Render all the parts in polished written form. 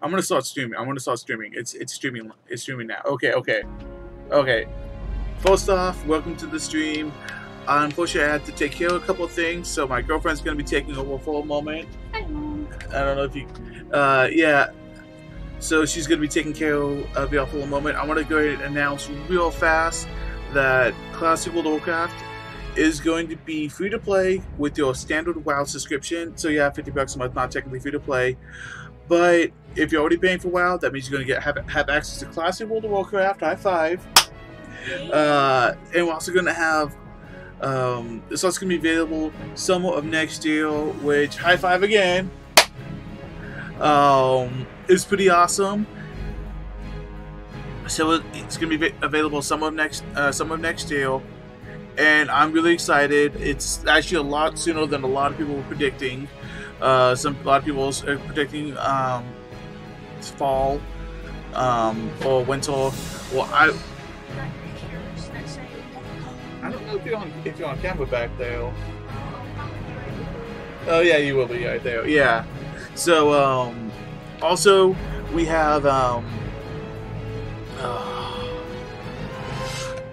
I'm gonna start streaming. I'm gonna start streaming. It's streaming. It's streaming now. Okay. First off, welcome to the stream. Unfortunately, I had to take care of a couple of things, so my girlfriend's gonna be taking over for a moment. Hello. I don't know if you, yeah. So she's gonna be taking care of y'all for a moment. I want to go ahead and announce real fast that Classic World of Warcraft is going to be free to play with your standard WoW subscription. So yeah, $50 a month, not technically free to play. But if you're already paying for WoW, that means you're going to have access to Classic World of Warcraft. High five. And we're also going to have it's also going to be available summer of next year, which high five again. It's pretty awesome. So it's going to be available summer of next year. And I'm really excited. It's actually a lot sooner than a lot of people were predicting. A lot of people are predicting fall or winter. Well, I don't know if you're on camera back there. Oh yeah, you will be right there. Yeah. So also we have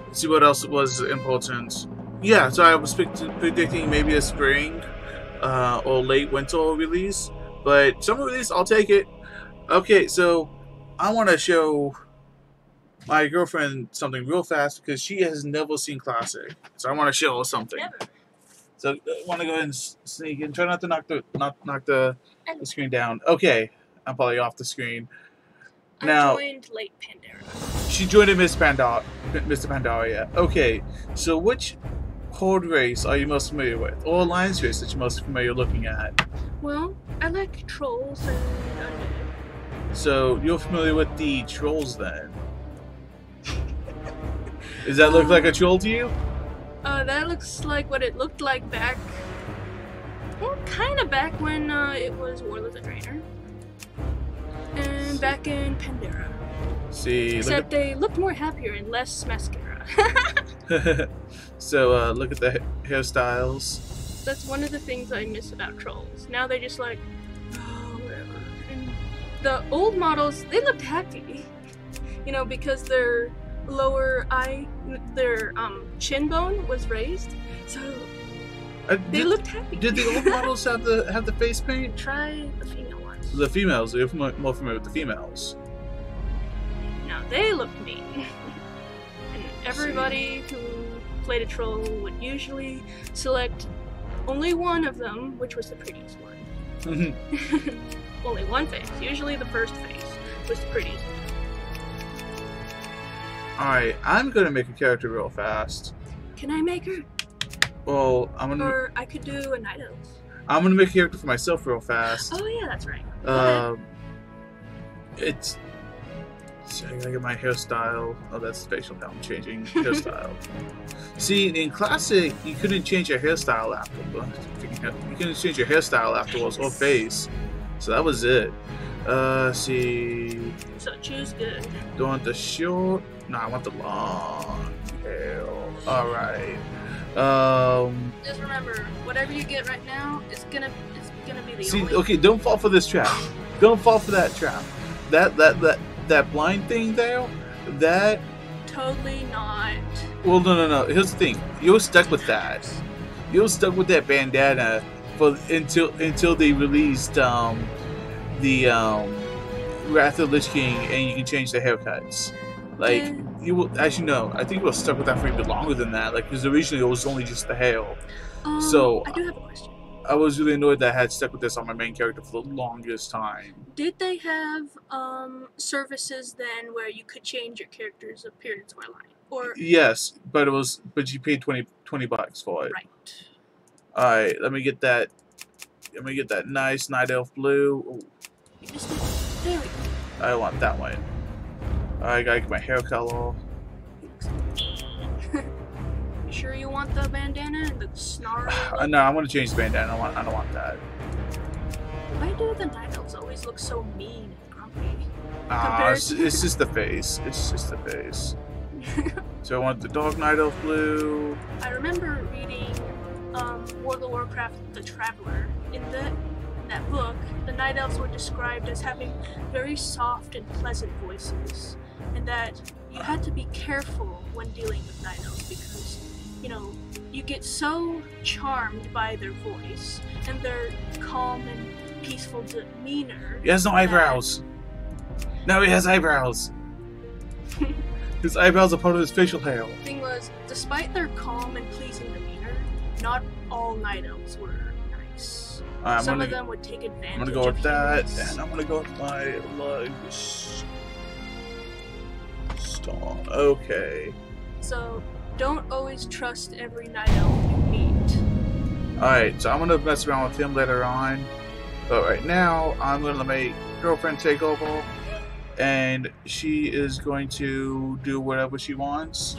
let's see what else was important. Yeah, so I was predicting maybe a spring or late winter release, but summer release, I'll take it. Okay, so I want to show my girlfriend something real fast because she has never seen Classic, so I want to show her something. Never. So I want to go ahead and sneak in. Try not to knock the screen down. Okay, I'm probably off the screen. Now, I joined late Pandora. She joined Mr. Pandaria. Okay, so which horde race are you most familiar with, or alliance race that you're most familiar looking at? Well, I like trolls and undead. So you're familiar with the trolls then? Does that look like a troll to you? That looks like what it looked like back. Well, kind of back when it was War of the Draenor. And back in Pandora. See, except they looked more happier and less mascara. So look at the hairstyles. That's one of the things I miss about trolls. Now they're just like, oh, whatever. And the old models, they looked happy. You know, because their lower their chin bone was raised, so they looked happy. Did the old models have the face paint? Try the female ones. The females. You're more familiar with the females. No, they looked mean. And everybody who played a troll would usually select only one of them, which was the prettiest one. Only one face. Usually the first face was the prettiest one. Alright, I'm gonna make a character real fast. Can I make her? Well, I'm gonna... Or I could do a Night Elf. I'm gonna make a character for myself real fast. Oh yeah, that's right. It's... So I gotta get my hairstyle. Oh, that's facial now. I'm changing hairstyle. See, in Classic, you couldn't change your hairstyle afterwards. You couldn't change your hairstyle afterwards or face. So that was it. See... So choose good. Do I want the short? No, I want the long hair. Alright. Just remember, whatever you get right now is gonna be the only. Okay, don't fall for this trap. Don't fall for that trap. That blind thing there, that... Totally not. Well, no. Here's the thing. You're stuck with that. You're stuck with that bandana until they released the Wrath of the Lich King, and you can change the haircuts. Like, you will, as you know, I think you were stuck with that for even longer than that. Like, because originally it was only just the hair. So I do have a question. I was really annoyed that I had stuck with this on my main character for the longest time. Did they have services then where you could change your character's appearance or line? Or yes, but you paid $20 for it. Right. All right, let me get that. Let me get that nice Night Elf blue. Ooh. There we go. I want that one. I gotta get my hair color. You sure you want the bandana and the snarl? No, I'm gonna change the bandana. I don't want that. Why do the Night Elves always look so mean and grumpy? It's just the face. It's just the face. So I want the Dark Night Elf blue. I remember reading World of Warcraft: The Traveler in that book, the night elves were described as having very soft and pleasant voices, and that you had to be careful when dealing with night elves because, you know, you get so charmed by their voice and their calm and peaceful demeanor. He has no eyebrows. No, he has eyebrows. His eyebrows are part of his facial hair. The thing was, despite their calm and pleasing demeanor, not all night elves were nice. Some of them would take advantage. I'm gonna go with that, humans. and I'm gonna go with my lugs. Stop. Okay. So, don't always trust every night elf you meet. Alright, so I'm gonna mess around with him later on. But right now, I'm gonna make girlfriend take over. And she is going to do whatever she wants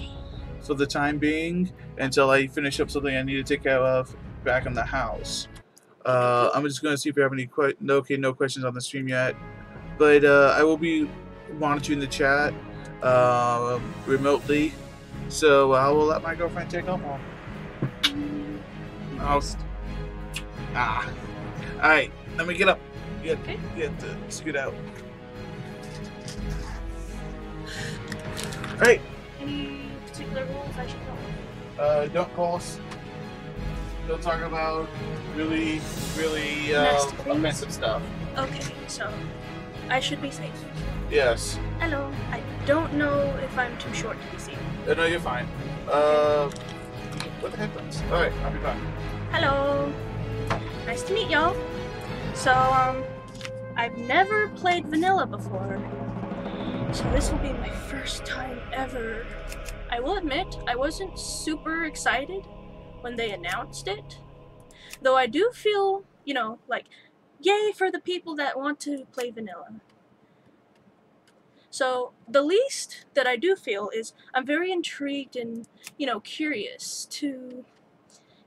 for the time being until I finish up something I need to take care of back in the house. I'm just going to see if we have any no questions on the stream yet. But I will be monitoring the chat remotely. So I will let my girlfriend take over. Alright, let me get up. Get to scoot out. Alright. Any particular rules I should know? Don't call us. Don't talk about really Nasty things? offensive stuff. Okay, so I should be safe. Yes. Hello. I don't know if I'm too short to be seen. No, you're fine. What the headphones? Alright, I'll be back. Hello. Nice to meet y'all. So, I've never played vanilla before. So this will be my first time ever. I will admit, I wasn't super excited when they announced it. Though I do feel, you know, like, yay for the people that want to play vanilla. So, the least that I do feel is I'm very intrigued and, you know, curious to,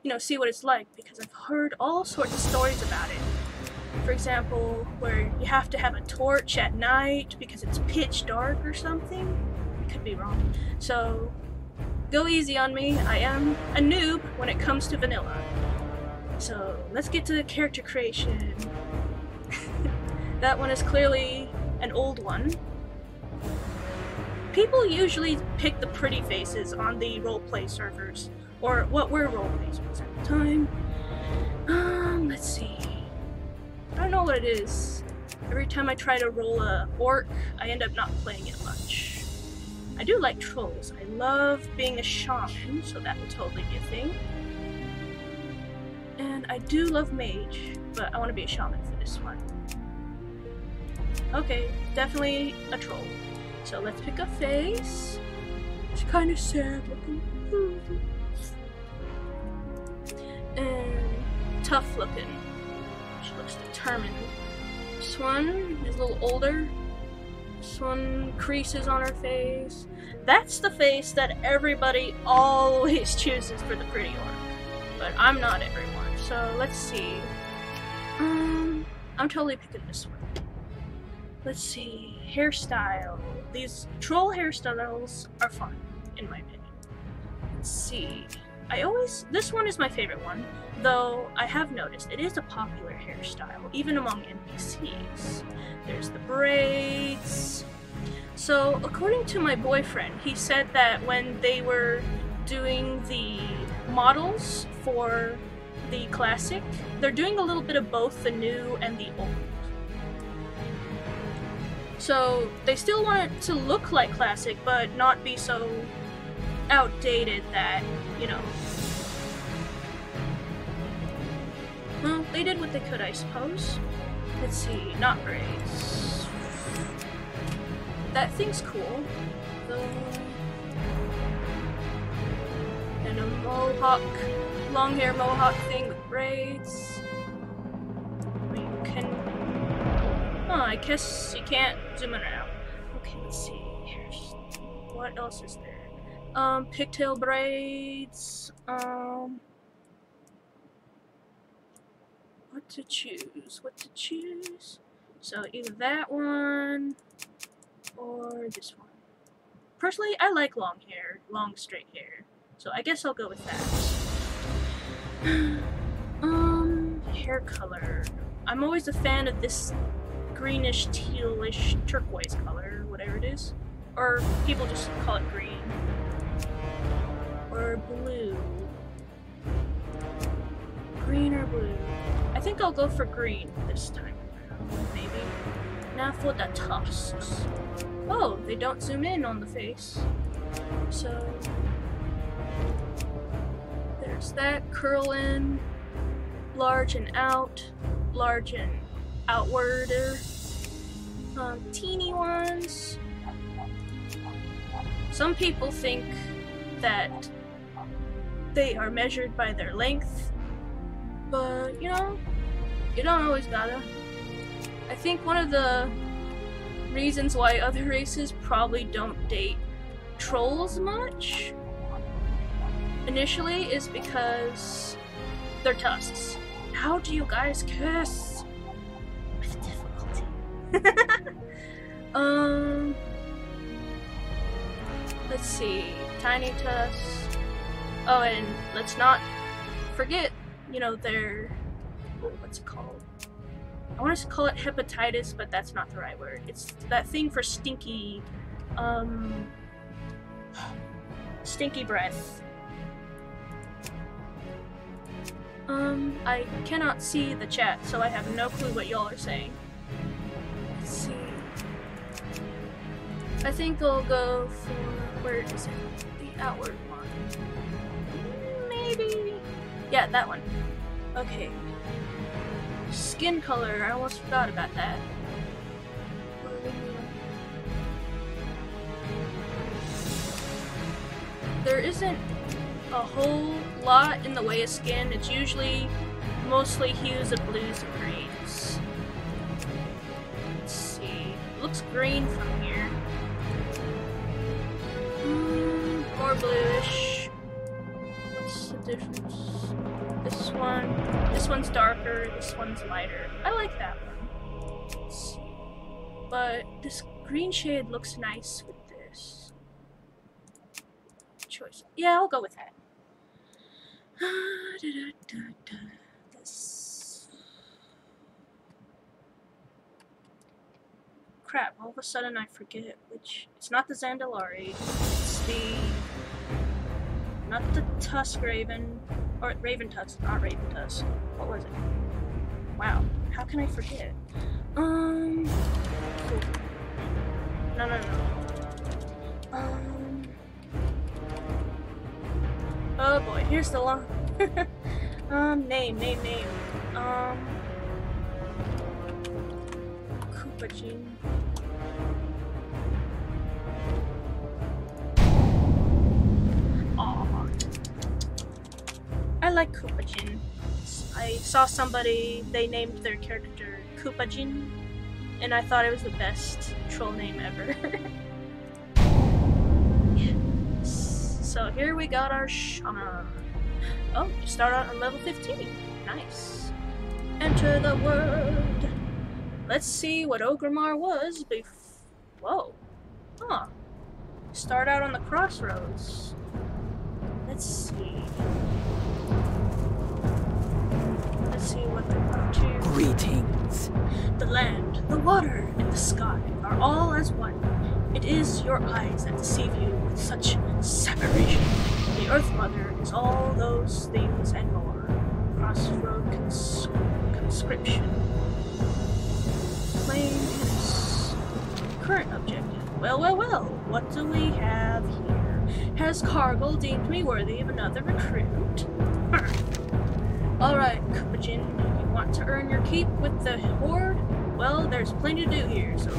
you know, see what it's like because I've heard all sorts of stories about it. For example, where you have to have a torch at night because it's pitch dark or something. I could be wrong. So, go easy on me. I am a noob when it comes to vanilla. So, let's get to character creation. That one is clearly an old one. People usually pick the pretty faces on the roleplay servers, or what were roleplay servers at the time. Let's see. I don't know what it is. Every time I try to roll a orc, I end up not playing it much. I do like trolls. I love being a shaman, so that would totally be a thing. And I do love mage, but I want to be a shaman for this one. Okay, definitely a troll. So let's pick a face. It's kind of sad looking. And tough looking. She looks determined. This one is a little older. This one creases on her face. That's the face that everybody always chooses for the pretty orc. But I'm not everyone, so let's see. I'm totally picking this one. Let's see. Hairstyle. These troll hairstyles are fun, in my opinion. Let's see. This one is my favorite one, though I have noticed it is a popular hairstyle, even among NPCs. There's the braids. So, according to my boyfriend, he said that when they were doing the models for the classic, they're doing a little bit of both the new and the old. So, they still want it to look like classic, but not be so outdated that, you know. Well, they did what they could, I suppose. Let's see, not braids. That thing's cool, though. And a mohawk, long hair mohawk thing with braids. You can. Oh, I guess you can't zoom in and out. Okay, let's see. What else is there? Pigtail braids. What to choose? What to choose? So either that one or this one. Personally, I like long hair, long straight hair. So I guess I'll go with that. Hair color. I'm always a fan of this greenish, tealish, turquoise color, whatever it is. Or people just call it green. Or blue. Green or blue? I think I'll go for green this time. Maybe. Now for the tusks. Oh, they don't zoom in on the face. So there's that. Curl in, large and out, large and outwarder. Teeny ones. Some people think that they are measured by their length, but you know, you don't always gotta. I think one of the reasons why other races probably don't date trolls much initially is because they're tusks. How do you guys kiss? With difficulty. Let's see. Tiny tusks. Oh, and let's not forget, you know, their... what's it called? I want to call it hepatitis, but that's not the right word. It's that thing for stinky... stinky breath. I cannot see the chat, so I have no clue what y'all are saying. Let's see. I think I'll go for... where is it? The outward one. Maybe... yeah, that one. Okay. Skin color, I almost forgot about that. There isn't a whole lot in the way of skin. It's usually mostly hues of blues and greens. Let's see. It looks green from here. More bluish. What's the difference? This one's darker, this one's lighter. I like that one. Let's see. But this green shade looks nice with this. Choice. Yeah, I'll go with that. This. Crap, all of a sudden I forget which. It's not the Zandalari. It's the... not the Tusk Raven. Or Raven Tusk, not Raven Tusk. What was it? Wow, how can I forget? No. Oh boy, here's the line. Name. Koopajin. I like Koopajin. I saw somebody, they named their character Koopajin, and I thought it was the best troll name ever. Yes. So here we got our shaman. Oh, you start out on level 15. Nice. Enter the world. Let's see what Ogrimmar was before. Whoa. Huh. Start out on the crossroads. Let's see. Let's see what they're up to. Greetings. The land, the water, and the sky are all as one. It is your eyes that deceive you with such separation. The Earth Mother is all those things and more. Crossroad conscription. Claim use. Current objective. Well. What do we have here? Has Cargill deemed me worthy of another recruit? Alright, Koopajin, you want to earn your keep with the Horde? Well, there's plenty to do here, so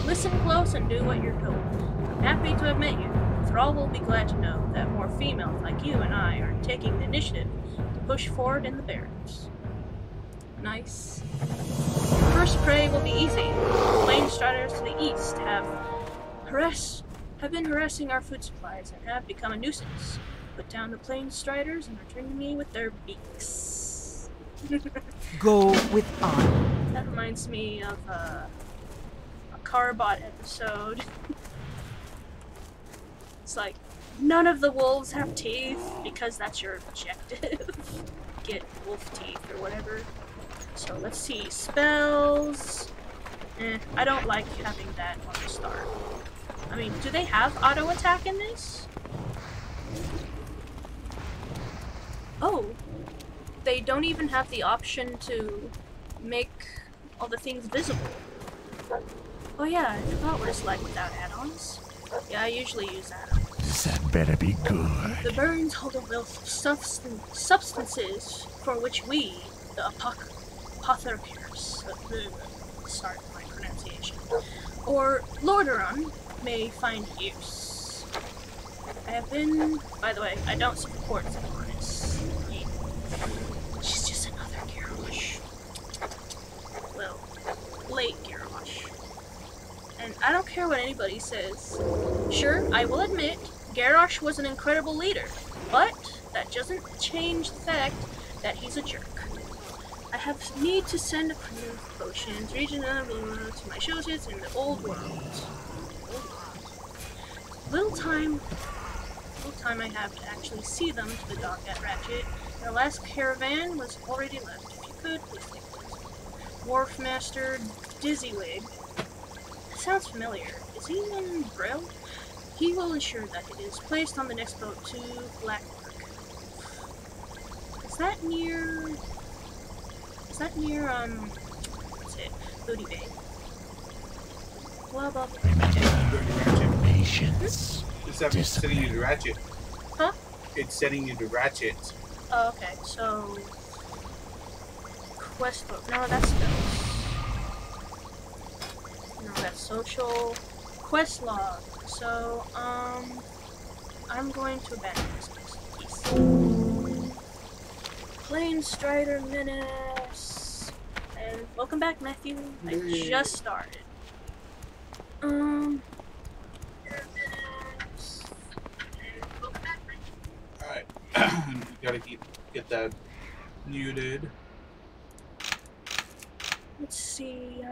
listen close and do what you're told. I'm happy to have met you. Thrall will be glad to know that more females like you and I are taking the initiative to push forward in the Barrens. Nice. First prey will be easy. Plain Striders to the east have been harassing our food supplies and have become a nuisance. Put down the Plain Striders and return to me with their beaks. Go with honor. That reminds me of a Carbot episode. It's like, none of the wolves have teeth because that's your objective. Get wolf teeth or whatever. So let's see. Spells. I don't like having that on the start. I mean, do they have auto attack in this? Oh, they don't even have the option to make all the things visible. Oh yeah, I forgot what it's like without add-ons. Yeah, I usually use add-ons. That better be good. The Barrens hold a wealth of substances for which we, the apothecaries, sorry for my pronunciation, or Lordaeron, may find use. I have been, by the way, I don't support Zephyrinus. She's just another Garrosh. Well, late Garrosh. And I don't care what anybody says. Sure, I will admit, Garrosh was an incredible leader, but that doesn't change the fact that he's a jerk. I have need to send a crew of potions, regional to my associates in the old world. Little time I have to actually see them to the dock at Ratchet. The last caravan was already left. If you could, please take this. Wharf Master Dizzywig. That sounds familiar. Is he in Brill? He will ensure that it is placed on the next boat to Blackwork. Is that near, what's it? Booty Bay. Blah, blah, blah. Remember, patience. It's setting you to Ratchet. Huh? It's setting you to Ratchet. Oh, okay, so... Quest book. No, that's spells. No, that's social. Quest log. So, I'm going to abandon this place. Plain Strider Menace. And welcome back, Matthew. I just started. Alright. Gotta get that muted. Let's see,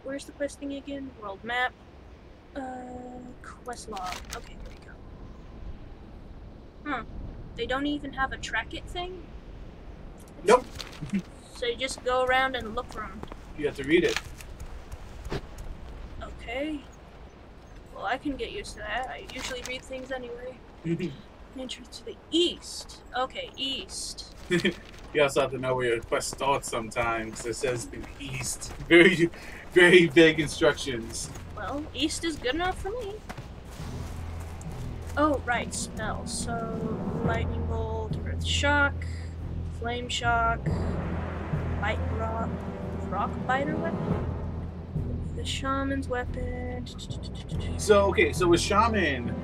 where's the quest thing again? World map. Quest log. Okay, there we go. Huh. They don't even have a track it thing? Nope. So you just go around and look for them. You have to read it. Okay. Well, I can get used to that. I usually read things anyway. Entrance to the east. Okay, east. You also have to know where your quest starts sometimes. It says the east. Very, very vague instructions. Well, east is good enough for me. Oh, right, spells. So, lightning bolt, earth shock, flame shock, bite rock biter weapon, the shaman's weapon. So, okay, so with Shaman,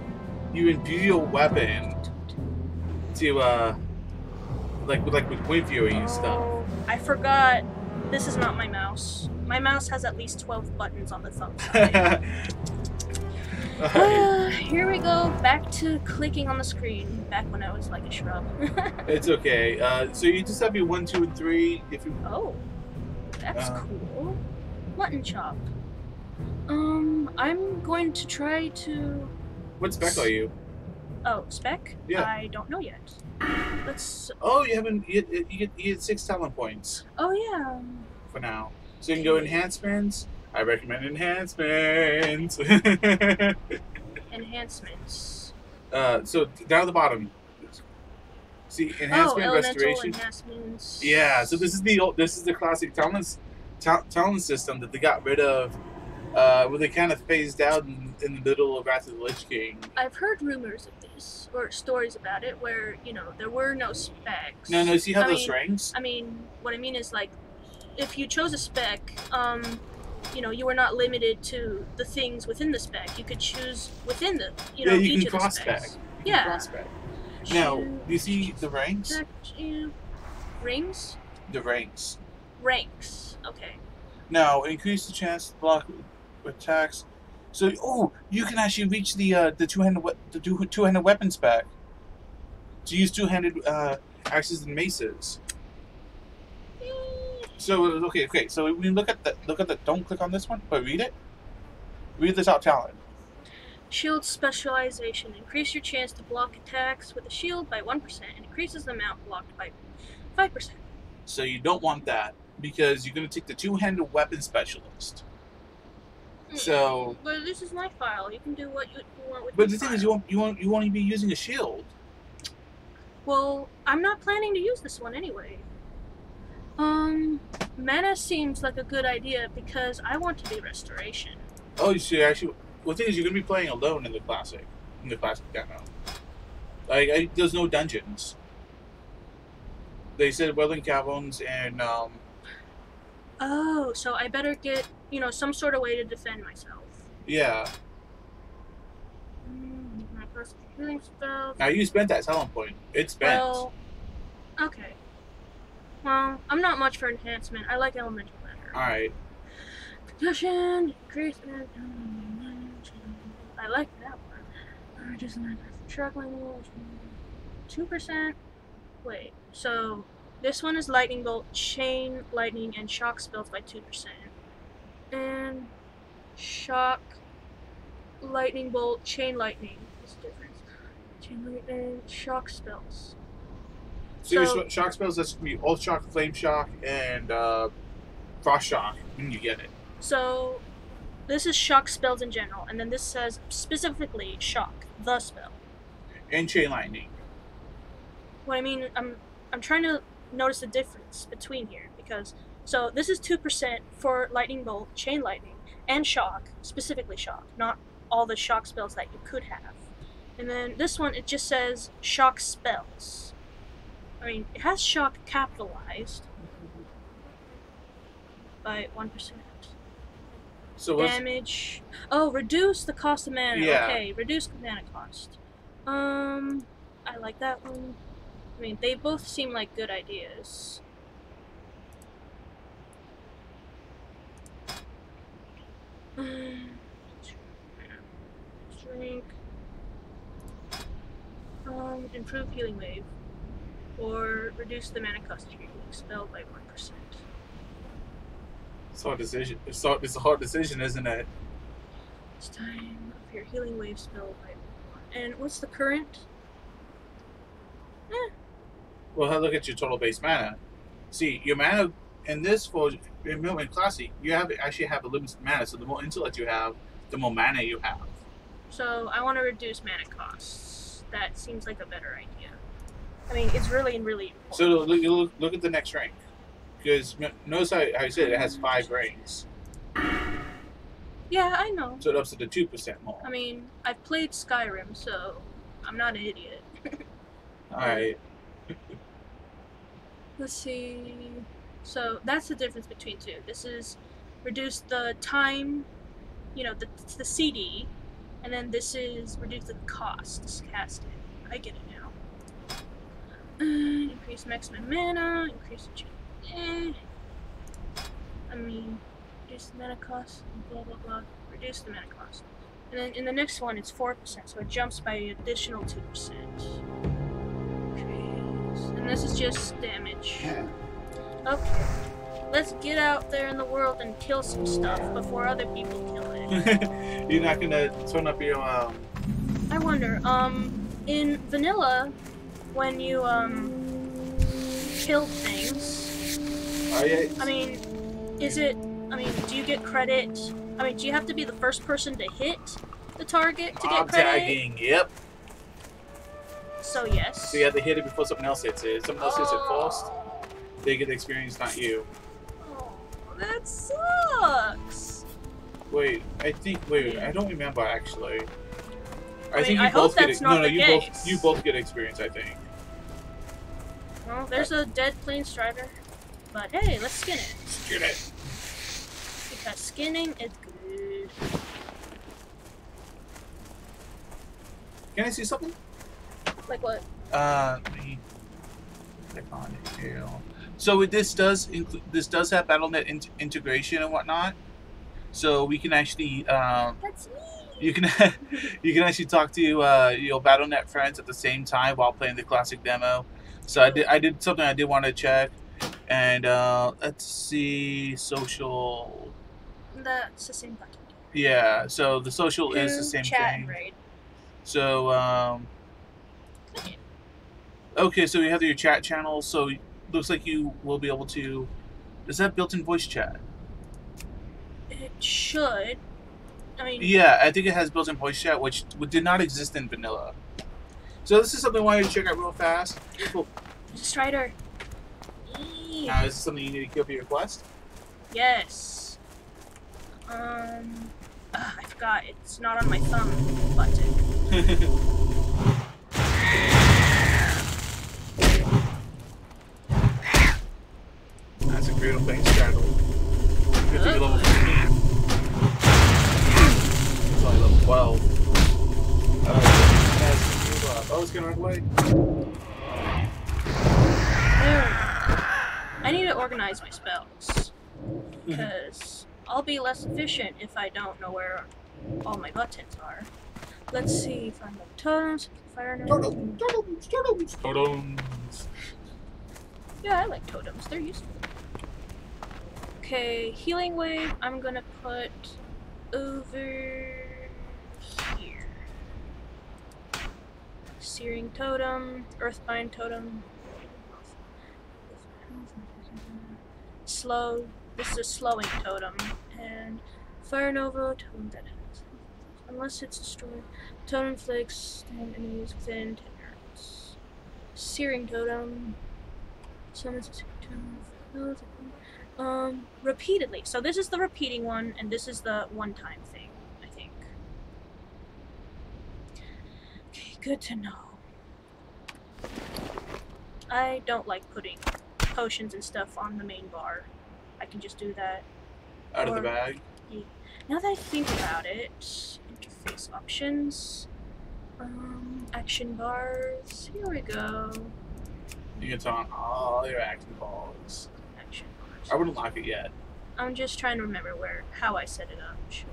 you imbue your weapon to, like with wind fury and stuff. I forgot. This is not my mouse. My mouse has at least 12 buttons on the thumb. Here we go, back to clicking on the screen, back when I was like a shrub. It's okay. So you just have your 1, 2, and 3. If you Oh, that's cool. Mutton chop. I'm going to try to... What spec are you? Oh, spec? Yeah. I don't know yet. Let's... Oh, you haven't... You get 6 talent points. Oh, yeah. For now. So you can go enhancements. I recommend enhancements. Enhancements. So down at the bottom. See, enhancement, restoration. Enhancements. Yeah. So this is the classic talent system that they got rid of. Where they kind of phased out in the middle of Wrath of the Lich King. I've heard rumors of this, or stories about it, where, you know, there were no specs. No, see how those ranks? I mean, what I mean is, like, if you chose a spec, you know, you were not limited to the things within the spec. You could choose within the, you know, you each can of the cross-spec. specs. Yeah. Cross-spec. Now, do you see the ranks? Rings? The ranks. Ranks. Okay. Now, increase the chance to block attacks. So, you can actually reach the two-handed weapon spec. To use two-handed axes and maces. So okay. So when you look at the don't click on this one, but read it. Read the top talent. Shield specialization. Increase your chance to block attacks with a shield by 1% and increases the amount blocked by 5%. So you don't want that because you're going to take the two-handed weapon specialist. So, but this is my file. You can do what you want with. but the thing is, you won't even be using a shield. Well, I'm not planning to use this one anyway. Mana seems like a good idea because I want to do restoration. Oh, you see, actually, well, the thing is, you're going to be playing alone in the classic demo. Like, there's no dungeons. They said Welling Caverns and Oh, so I better get some sort of way to defend myself. yeah. My personal healing spell. Now you spent that talent point. It's spent. Well, okay. Well, I'm not much for enhancement. I like elemental better. All right. Concussion, increase. I like that one. Just struggling. 2%. Wait. So this one is lightning bolt, chain lightning, and shock spells by 2%. And shock, lightning bolt, chain lightning. What's the difference? Chain lightning, shock spells. So your shock spells, that's going to be Ult Shock, Flame Shock, and Frost Shock when you get it. So this is shock spells in general, and then this says specifically shock, the spell. And Chain Lightning. What I mean, I'm trying to notice the difference between here because so this is 2% for lightning bolt, chain lightning, and shock, specifically shock, not all the shock spells that you could have. And then this one, it just says shock spells. I mean, it has shock capitalized by 1%. So what's Damage. Oh, reduce the cost of mana. Yeah. Okay, reduce mana cost. I like that one. I mean, they both seem like good ideas. Drink. Improve healing wave. Or reduce the mana cost of your healing spell by 1%. it's a hard decision, isn't it? It's time of your healing wave spell by 1. And what's the current? Well, look at your total base mana. See, your mana in this in Classic, you actually have a limited mana. So the more intellect you have, the more mana you have. So I want to reduce mana costs. That seems like a better idea. I mean, it's really important. So look at the next rank, because notice how I said it has 5 ranks. Yeah, I know. So it ups to the 2% more. I mean, I've played Skyrim, so I'm not an idiot. All right. Let's see. So that's the difference between two. This is reduce the time, the CD, and then this is reduce the cost to cast it. I get it now. Increase maximum mana, increase the I mean, reduce the mana cost, blah blah blah. Reduce the mana cost. And then in the next one it's 4%, so it jumps by an additional 2%. And this is just damage. Okay. Let's get out there in the world and kill some stuff before other people kill it. You're not gonna turn up your I wonder, in vanilla, when you kill things, I mean, do you get credit? I mean, do you have to be the first person to hit the target to get credit? tagging, yep. So yes. So you have to hit it before someone else hits it. If someone else hits it first, they get the experience, not you. Oh, that sucks. Wait, I don't remember actually. I think mean, you both get that's not the case. you both get experience, I think. Well, there's a dead plane strider. But hey, let's skin it. Skin it. Because skinning is good. Can I see something? Like what? Let me click on it here. So this does have BattleNet integration and whatnot. So we can actually That's me. you can actually talk to your BattleNet friends at the same time while playing the classic demo. So I did something I did want to check, and let's see social. That's the same button. Yeah, so the social is the same chat thing. and raid. So okay, so we have your chat channel. So looks like you will be able to. Does that built-in voice chat? It should. I mean, Yeah, I think it has built-in voice chat, which did not exist in vanilla. So this is something I wanted to check out real fast. Cool. there's a strider. Now, is this something you need to kill for your quest? Yes. I forgot. It's not on my thumb button. That's a great playing strategy. Good to be level 15. It's only level 12. Oh, it's gonna run away. I need to organize my spells. Because I'll be less efficient if I don't know where all my buttons are. Let's see if I'm like totems, fire Totems. Yeah, I like totems. They're useful. Okay, healing wave. I'm gonna put over here. Searing totem, earthbind totem. Slow. This is a slowing totem, and fire nova totem that has. Unless it's destroyed, totem inflicts stand enemies within 10 yards. Searing totem. Summons a searing totem. Repeatedly. So this is the repeating one, and this is the one-time thing, I think. Okay, good to know. I don't like putting potions and stuff on the main bar. I can just do that. Out of the bag. Yeah. Now that I think about it, interface options, action bars. Here we go. You can turn on all your action balls. Action bars. I wouldn't lock it yet. I'm just trying to remember how I set it up. Sure.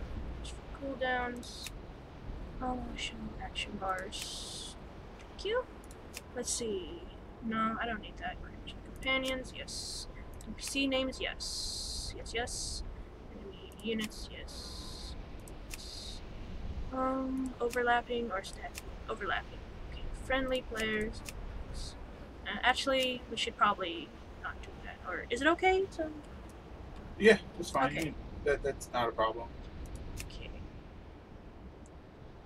Cooldowns. Action bars. Thank you. Let's see. No, I don't need that. Companions, yes. NPC names, yes. Yes. Enemy units, yes. Overlapping or stacking? Overlapping. Okay. Friendly players. Actually, we should probably not do that. Or is it okay to? Yeah, that's fine. Okay. That's not a problem. Okay.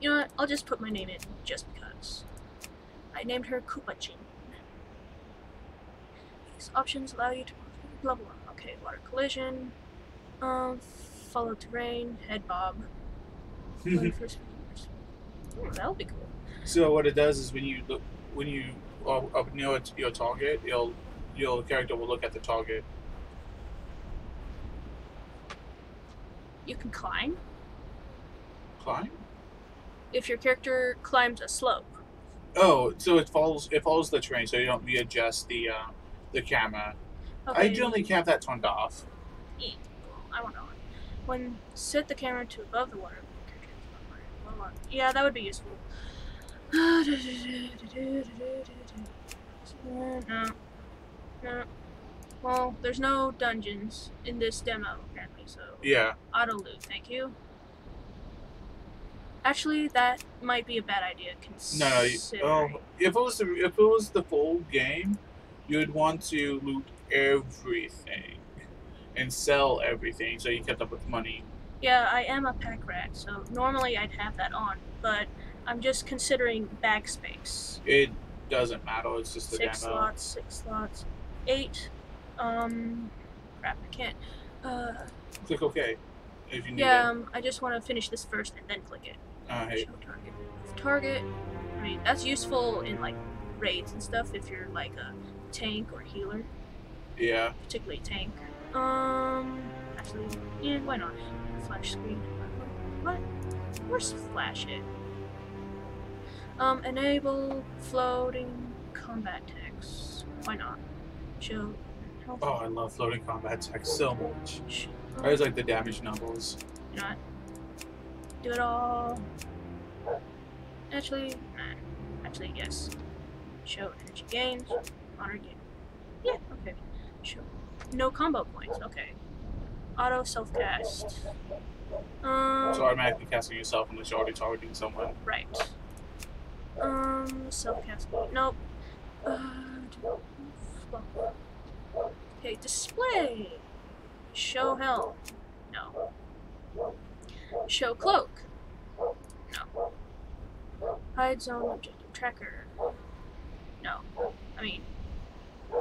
You know what? I'll just put my name in just because. I named her Koopa-chin. These options allow you to blah blah. Okay, water collision. Follow terrain. Head bob. That'll be cool. So what it does is when you know it's your target, your character will look at the target. You can climb. Climb? If your character climbs a slope. Oh, so it follows the terrain, so you don't readjust the camera. Okay. I generally have that turned off. Yeah. I won't know. When set the camera to above the water. Yeah, that would be useful. No. Well, there's no dungeons in this demo apparently, so Yeah. auto loot, thank you. Actually, that might be a bad idea. No. If it was the full game, you'd want to loot everything and sell everything, so you kept up with money. Yeah, I am a pack rat, so normally I'd have that on, but I'm just considering bag space. It doesn't matter. It's just a demo. 6 slots, 8. Crap, I can't. Click OK if you need Yeah, it. I just want to finish this first and then click it. Hey. Show target. I mean, that's useful in like raids and stuff if you're like a tank or healer, Yeah. particularly tank. Actually, yeah, why not? Flash screen. What? Where's flash it? Enable floating combat text. Why not? Show. Oh, I love floating combat text so much. I always like the damage numbers. You know what? Do it all. Actually, yes. Show energy gains. Honor gain. Yeah, okay. Show. No combo points. Okay. Auto self cast. So automatically casting yourself unless you're already targeting someone. Right. Self cast. Nope. Okay, display. Show helm. No. Show cloak. No. Hide zone objective tracker. No. I mean,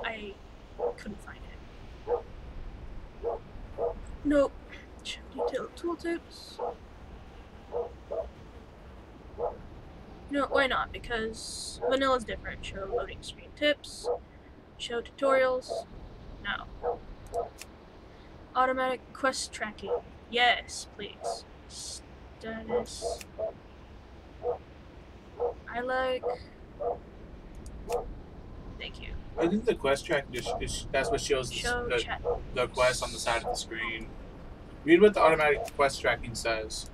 I couldn't find it. Nope. Show detailed tooltips. No, why not? Because vanilla's different. Show loading screen tips. Show tutorials. No. Automatic quest tracking. Yes, please. Status. I like. Thank you. I think the quest track that's what shows Show chat. the quest on the side of the screen. Read what the automatic quest tracking says.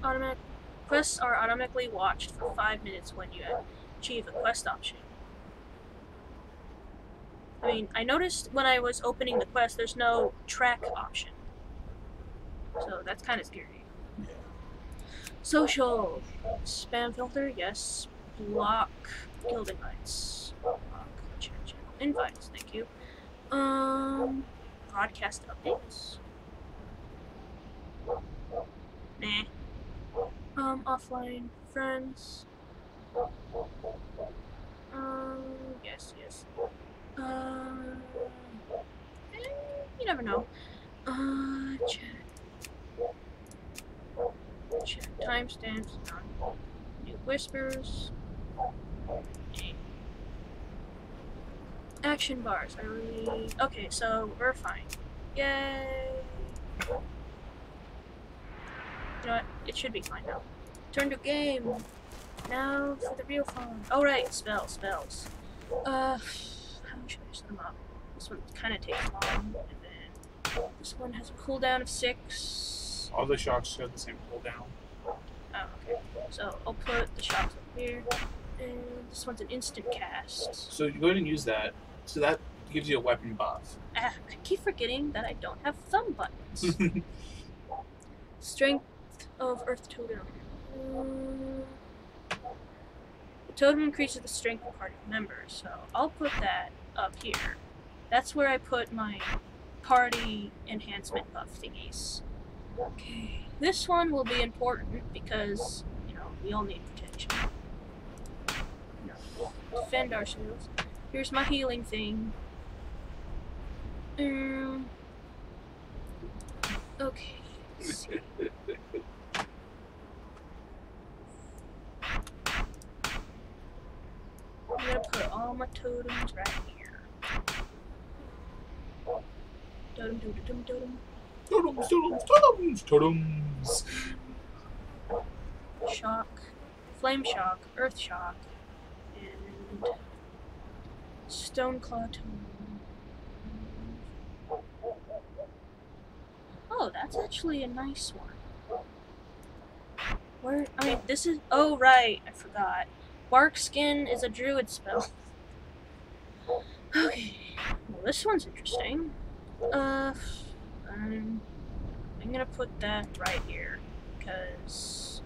Automatic quests are automatically watched for 5 minutes when you achieve a quest option. I mean, I noticed when I was opening the quest, there's no track option. So that's kind of scary. Yeah. Social. Spam filter, yes. Block guild invites. Block channel invites, thank you. Broadcast updates. Nah. Offline friends. Yes. You never know. Chat timestamps. New whispers. Action bars. Okay, so we're fine. Yay! You know what? It should be fine now. Turn to game. Now for the real fun. Oh right, spells. How should I set them up? This one kind of takes long, and then this one has a cooldown of 6. All the shocks show the same cooldown. Oh, okay. So I'll put the shocks up here, and this one's an instant cast. So you go ahead and use that. So that gives you a weapon buff. I keep forgetting that I don't have thumb buttons. Strength of Earth Totem. The totem increases the strength of party members, so I'll put that up here. That's where I put my party enhancement buff thingies. Okay, this one will be important because, you know, we all need protection. Defend ourselves. Here's my healing thing. Okay. Let's see. I'm gonna put all my totems right here. Totems. Shock, flame shock, earth shock, and stone claw totem. Oh, that's actually a nice one. Where? I mean, this is. Oh, right. I forgot. Bark skin is a druid spell. Okay. Well, this one's interesting. I'm gonna put that right here because.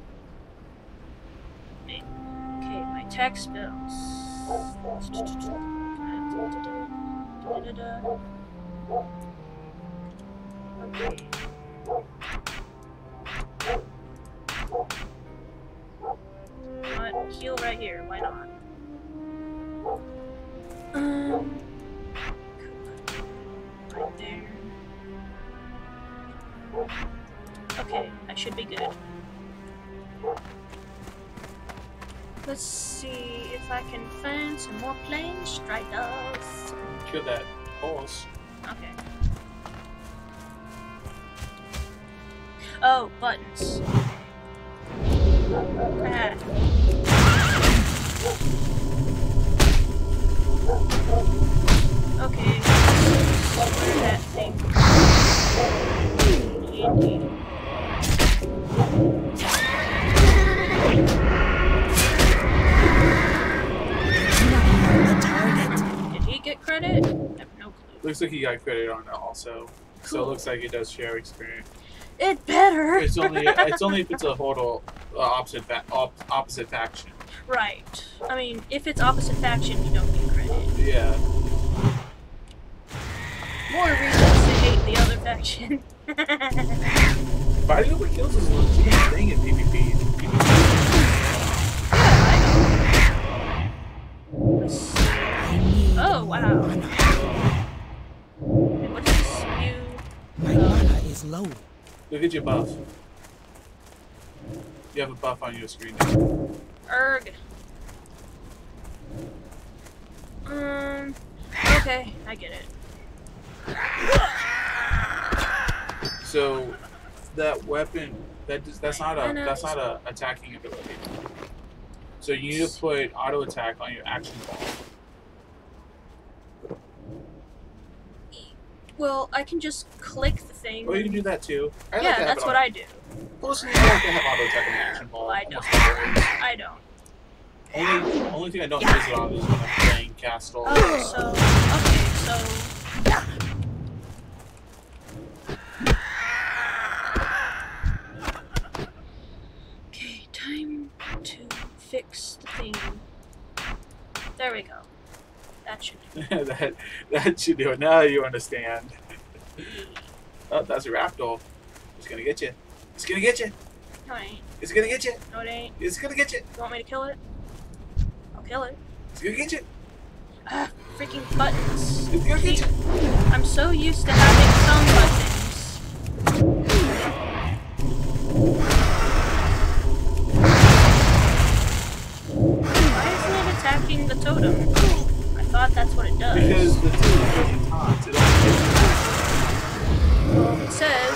Okay, my attack spells. Okay. What? Heal right here, why not? Right there. Okay, I should be good. Let's see if I can find some more plane strikers. Kill that boss. Okay. Oh, buttons. Ah. Okay. Where's that thing? Indeed. Did he get credit? I have no clue. Looks like he got credit on it also. So it looks like it does share experience. It better. It's only if it's a total opposite faction. Right. I mean, if it's opposite faction, you don't get credit. Yeah. More reasons to hate the other faction. Fighting over kills is a legitimate thing in PvP. Yeah, I know. Oh, wow. And what is this? My mana is low. Look at your buff. You have a buff on your screen now. Erg. Okay, I get it. So that weapon, that's not a attacking ability. So you need to put auto attack on your action ball. Well, I can just click the thing. Well, you can do that too. Yeah, that's what I do. Personally, I like to have auto attack on the action ball. Well, I don't. I don't. Only thing I don't use it on is when I'm playing Castle. Oh, so okay, so. Okay, time to fix the thing. There we go. That should do it. that should do it. Now you understand. Oh, that's a Raptor. It's gonna get you. It's gonna get you. No, it ain't. It's gonna get you. No, it ain't. It's gonna get you. You want me to kill it? I'll kill it. It's gonna get you. Ah, freaking buttons. It's gonna get you. I'm so used to having some buttons. Why isn't it attacking the totem? I thought that's what it does. Because the totem doesn't taunt. It only It says,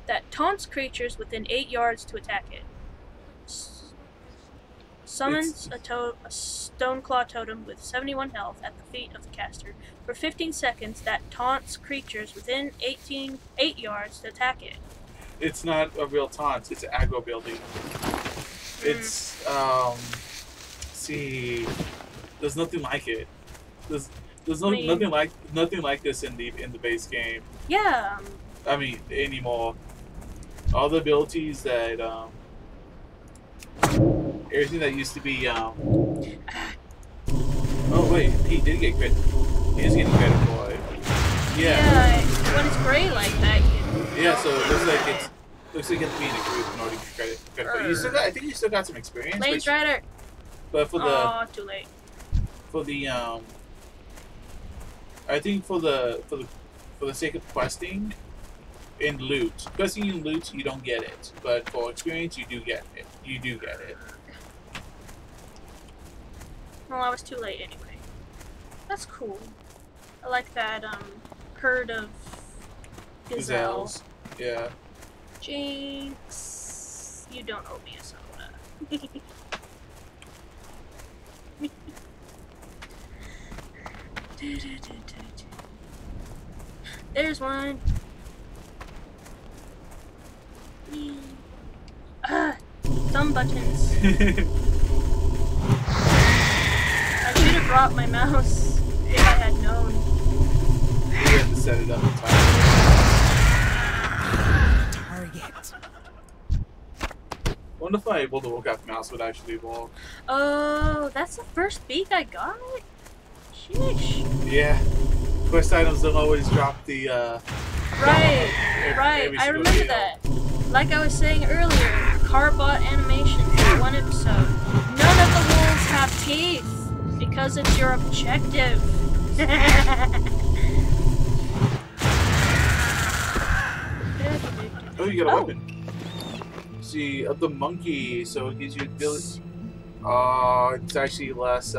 that taunts creatures within 8 yards to attack it. Summons a Stoneclaw totem with 71 health at the feet of the caster for 15 seconds that taunts creatures within 8 yards to attack it. It's not a real taunt. It's aggro building. It's see, there's nothing like it. There's nothing like this in the base game. Yeah. I mean, anymore. All the abilities that everything that used to be oh wait, he did get credit. He is getting credit for it. Yeah. When it's gray like that, you can. Yeah, so it looks like you have to be in a group in order to get credit. But you still got, I think you still got some experience. Blaze Rider. But for the Oh, too late. for the I think for the sake of questing in loot, questing in loot you don't get it, but for experience you do get it. You do get it. Well, I was too late anyway. That's cool. I like that herd of gazelles. Yeah. Jinx, you don't owe me a soda. There's one. Thumb buttons. I should have brought my mouse if I had known. You have to set it up in time. Target. I wonder if my World of Warcraft mouse would actually evolve. Oh, that's the first beak I got? Sheesh. Yeah. Quest items don't always drop the Right. every I single remember deal. that. Like I was saying earlier, Carbot animations in one episode. None of the wolves have teeth because it's your objective. Oh, you got a weapon. See, of the monkey, so it gives you ability. It's actually less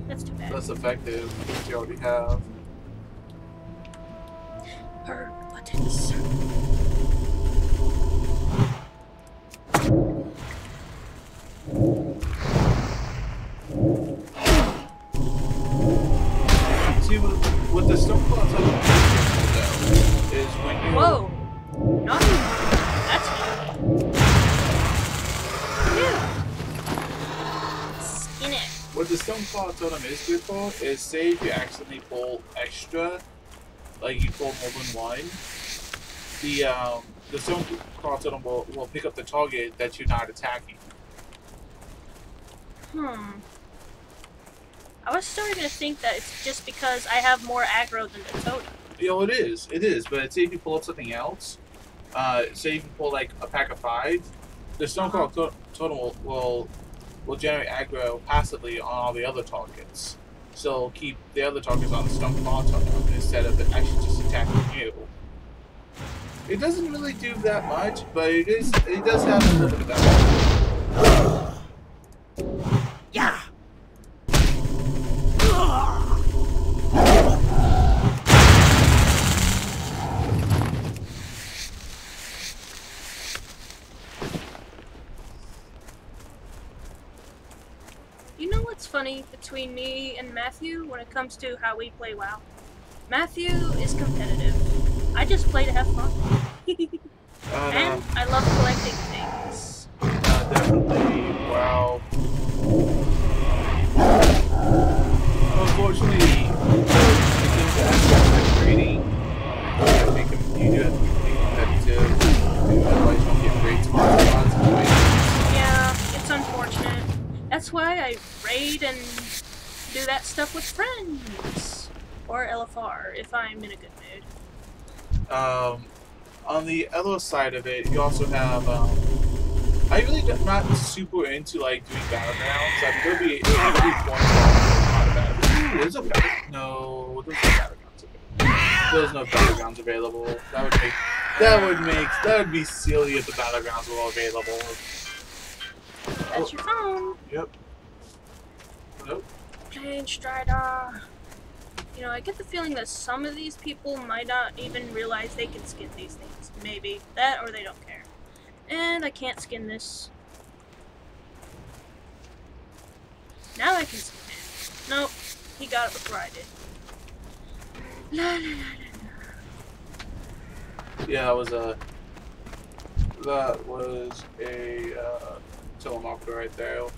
That's too bad. less effective than you already have. Her buttons. See, what the stone claws is when you. Whoa! Nothing. That's new. Skin it. What the stone claw totem is good for is say if you accidentally pull extra, like you pull more than one, the stone claw totem will pick up the target that you're not attacking. I was starting to think that it's just because I have more aggro than the totem. You know, it is. But say if you pull up something else, say if you pull like a pack of 5, the Stoneclaw totem will generate aggro passively on all the other targets. So keep the other targets on the Stoneclaw totem instead of actually just attacking you. It doesn't really do that much, but it does have a little bit of that. Yeah. You know what's funny between me and Matthew when it comes to how we play WoW? Matthew is competitive. I just play to have fun. And I love collecting things. Definitely. Wow. Unfortunately, trading, you do have to be competitive. Otherwise, you don't get great spots. Yeah, it's unfortunate. That's why I raid and do that stuff with friends. Or LFR, if I'm in a good mood. On the other side of it, you also have, I really not super into, like, doing battlegrounds. I mean, there'll be points on battlegrounds. There's no battlegrounds available. There's no battlegrounds available. That would be silly if the battlegrounds were all available. That's your phone. Yep. Nope. Plane Strider. You know, I get the feeling that some of these people might not even realize they can skin these things. Maybe. That or they don't care. And I can't skin this. Now I can skin it. Nope. He got it before I did. La la la la la. Yeah, that was a telemarketer right there.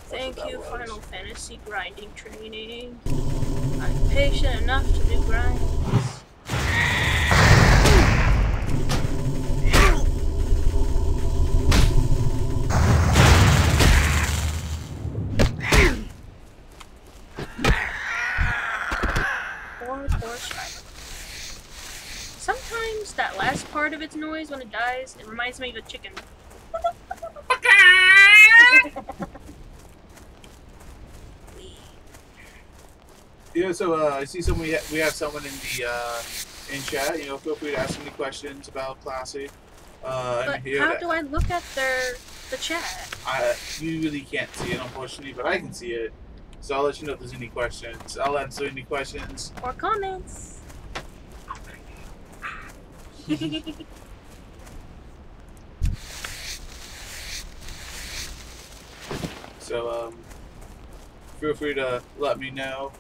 Thank you, Final Fantasy grinding training. I'm patient enough to do grinds. Poor Strider. Sometimes that last part of its noise when it dies, it reminds me of a chicken. Yeah, so I see we have someone in the in chat. You know, feel free to ask any questions about Classic. But how do I look at the chat? You really can't see it, unfortunately, but I can see it. So I'll let you know if there's any questions. I'll answer any questions. Or comments. So feel free to let me know.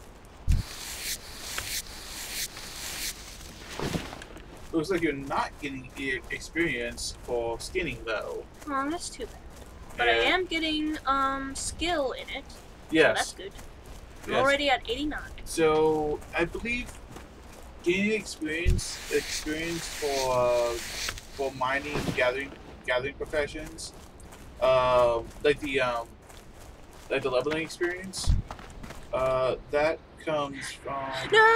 Looks like you're not getting experience for skinning though. Oh, that's too bad. But I am getting skill in it. Yes. So that's good. I'm Yes. already at 89. So I believe gaining experience for mining, gathering professions, like the leveling experience, that comes from. No!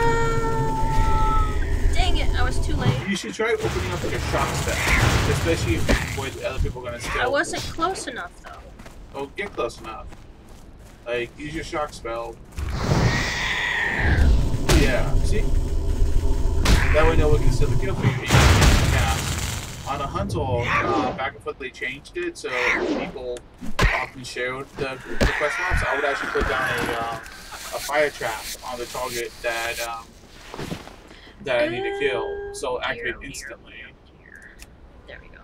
Dang it! I was too late. You should try opening up like a shock spell, especially with other people gonna skill. I wasn't close enough though. Oh, get close enough. Like use your shock spell. Yeah, see? That way no one can steal the kill for you. Yeah. On a Hunter, back and forth they changed it, so people often shared the quest maps. I would actually put down a fire trap on the target that I need to kill, so activate instantly. There we go.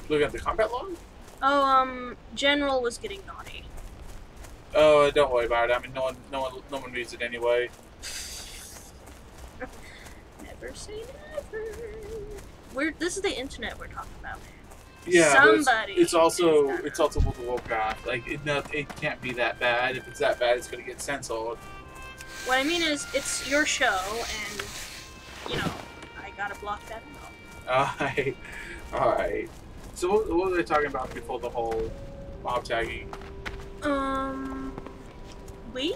Look at the combat log? Oh, General was getting naughty. Oh, don't worry about it. I mean, no one reads it anyway. Never say never. This is the internet we're talking about. Yeah, Somebody. It's also World of Warcraft. Like it can't be that bad. If it's that bad, it's gonna get censored. What I mean is, it's your show, and you know, I gotta block that out. Alright. So what were they talking about before the whole mob tagging? We?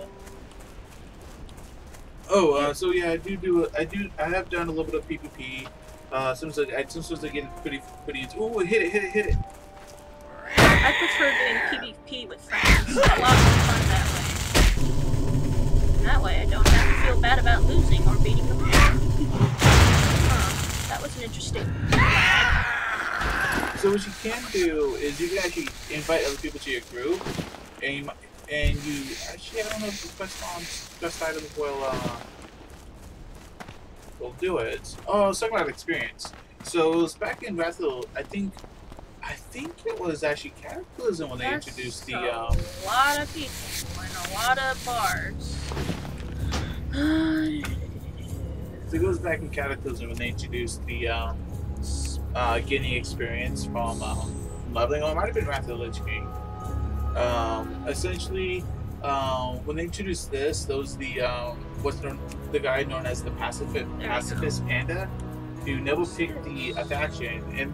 Oh, so yeah, I have done a little bit of PvP. Sometimes I get pretty. Ooh, hit it. I prefer doing PvP with friends. It's a lot more fun that way. And that way I don't have to feel bad about losing or beating them up. Huh, that was an interesting lag. So what you can do is you can actually invite other people to your group, and you actually, I don't know if the quest items will do it. Oh, it's talking about experience. So it was back in Wrath of, I think it was actually Cataclysm when they introduced the a lot of people and a lot of bars. So it goes back in Cataclysm when they introduced the getting experience from leveling. Oh, it might have been Wrath of the Lich King. Essentially, when they introduced this, those the the guy known as the pacifist panda, who never picked the faction, and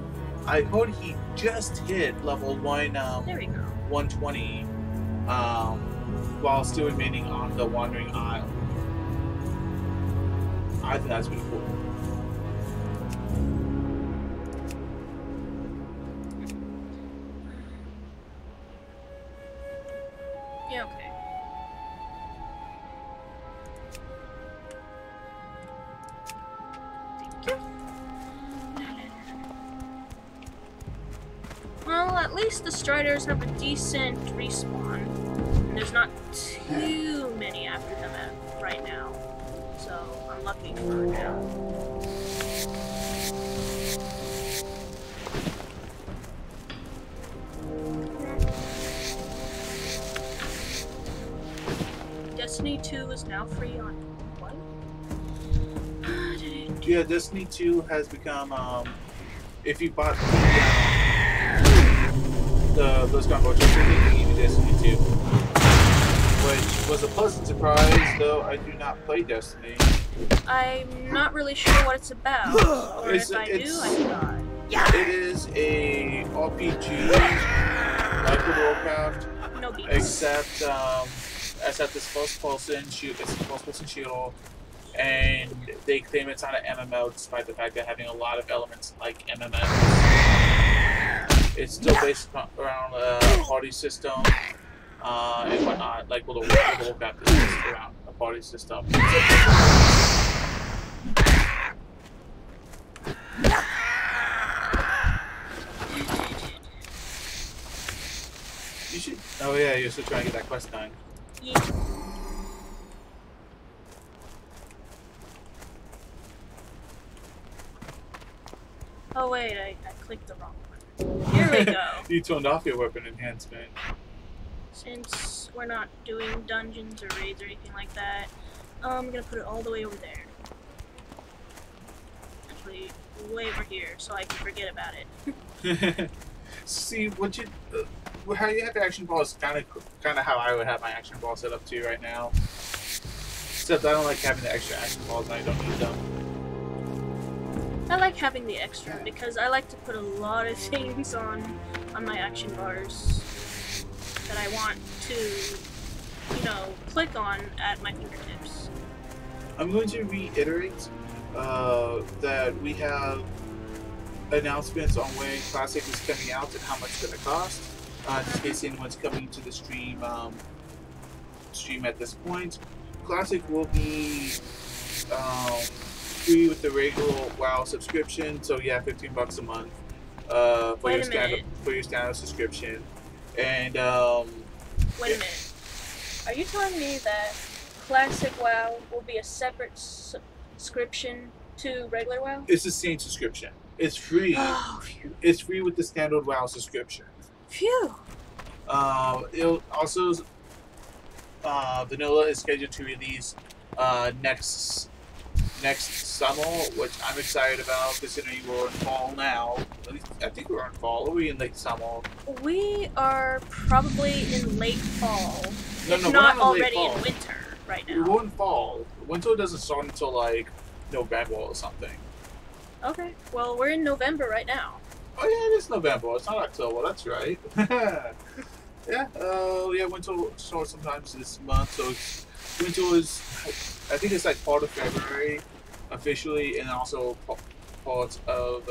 I heard he just hit level 120, while still remaining on the Wandering Isle. I think that's pretty cool. Yeah, okay. Thank you. Well, at least the Striders have a decent respawn. And there's not too many after them right now. So, I'm lucky for now. Destiny 2 is now free on what? Yeah, Destiny 2 has become, if you bought the BlizzCon voucher, they can give you Destiny 2. Which was a pleasant surprise, though I do not play Destiny. I'm not really sure what it's about, or if I do, I forgot. It is a RPG like the Warcraft, No beats. except this first-person shooter, and they claim it's not an MMO, despite the fact that having a lot of elements like MMOs. It's still based around a party system. And whatnot, like the Warcraft is based around a party system. You should. Oh yeah, you're still trying to get that quest done. Yeah. Oh wait, I clicked the wrong one. Here we go. You turned off your weapon enhancement. Since we're not doing dungeons or raids or anything like that, I'm gonna put it all the way over there. Actually, way over here, so I can forget about it. See, how you have the action ball is kind of how I would have my action ball set up too right now. Except I don't like having the extra action balls and I don't need them. I like having the extra because I like to put a lot of things on my action bars that I want to, click on at my fingertips. I'm going to reiterate that we have announcements on when Classic is coming out and how much it's going to cost. Just in case anyone's coming to the stream at this point. Classic will be free with the regular WoW subscription, so yeah, $15 a month for your standard subscription. And wait a minute. Are you telling me that Classic WoW will be a separate subscription to regular WoW? It's the same subscription. It's free. Oh, phew. It's free with the standard WoW subscription. Phew. It'll also Vanilla is scheduled to release next summer, which I'm excited about considering we're in fall now. At least I think we're in fall. Are we in late summer? We are probably in late fall. No, if we're not in already late fall. in winter right now. We're in fall. Winter doesn't start until like November or something. Okay, well we're in November right now. Oh yeah, it is November. It's not October. That's right. Yeah, yeah, winter starts sometimes this month, so winter is, I think it's like part of February officially, and also part of,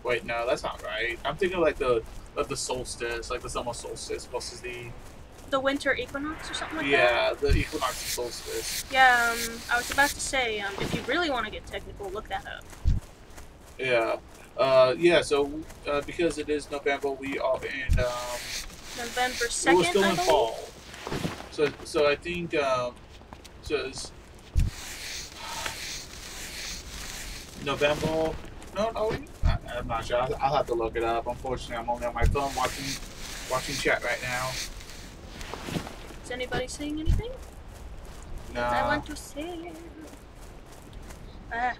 wait, no, that's not right. I'm thinking like of the solstice, like the summer solstice versus The winter equinox or something like that? yeah, the equinox and solstice. Yeah, I was about to say, if you really want to get technical, look that up. Yeah. Yeah, so because it is November, we are in, November 2nd, we're still I in believe? fall. So I think, so it's November. No, I'm not sure. I'll have to look it up. Unfortunately, I'm only on my phone watching chat right now. Is anybody saying anything? No. I want to say.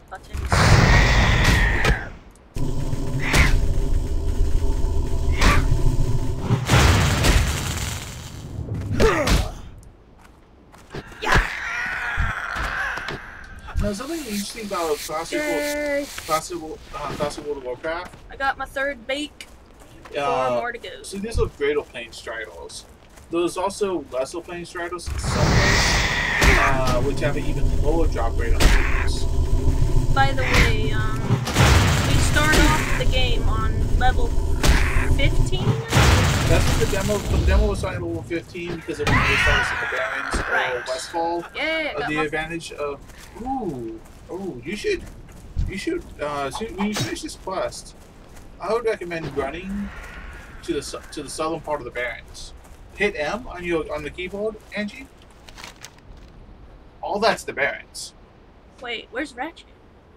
Buttons. Now, something interesting about classic World of Warcraft. I got my third bake. 4 more to go. So these are greater plane striders. There's also lesser plane striders in some ways, which have an even lower drop rate on these. By the way, we start off the game on level 15. That's what the demo was starting at level 15 because of when they started with the Barrens or Westfall. Yeah, The advantage of you should so when you finish this quest, I would recommend running to the southern part of the Barrens. Hit M on the keyboard, Angie. All that's the Barrens. Wait, where's Ratchet?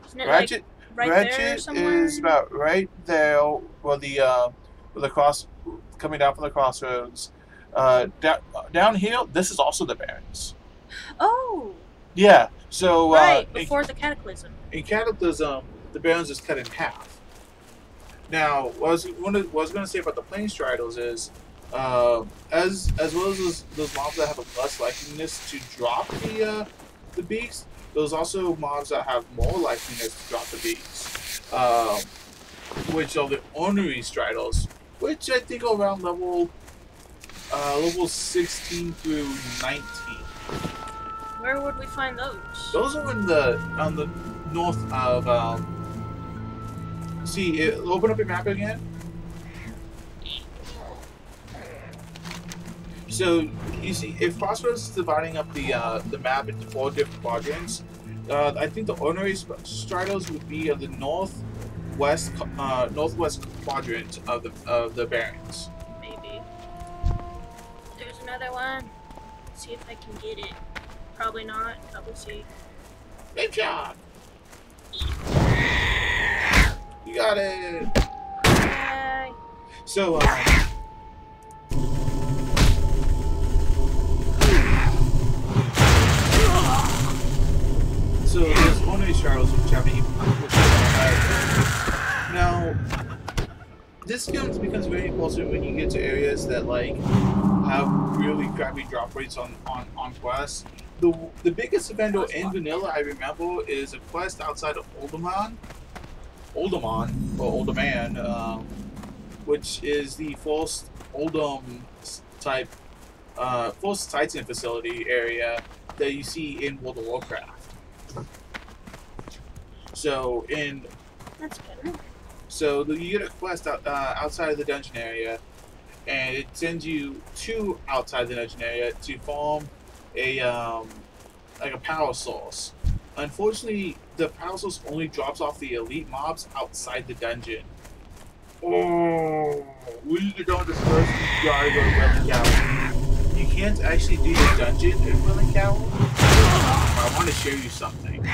Isn't it Ratchet, like right there Ratchet somewhere? is about right there where the cross coming down from the crossroads. Down here, this is also the Barrens. Oh. Yeah. So right before the Cataclysm. In Cataclysm, the Barrens is cut in half. Now, what I was going to say about the plane striders is, as well as those mobs that have a less likeliness to drop the beaks, there's also mobs that have more likeliness to drop the beaks, which are the ornery striders, which I think are around level 16 through 19. Where would we find those? Those are on the north of. See, open up your map again. So you see, if Crossroads is dividing up the map into 4 different quadrants, I think the ordinary striders would be of the northwest quadrant of the Barrens. Maybe. There's another one. Let's see if I can get it. Probably not. We'll see. Good job. You got it. Yay. So so there's ordinary striders which have now. This becomes very important when you get to areas that like have really crappy drop rates on quests. The biggest vendor in vanilla I remember is a quest outside of Olderman, which is the first Oldham type first Titan facility area that you see in World of Warcraft. So That's good. So you get a quest outside of the dungeon area, and it sends you to outside the dungeon area to farm a like a power source. Unfortunately, the power source only drops off the elite mobs outside the dungeon. Oh, we need to go into this first. You gotta go to Welling Cowl. You can't actually do the dungeon in Welling Cowl. I want to show you something.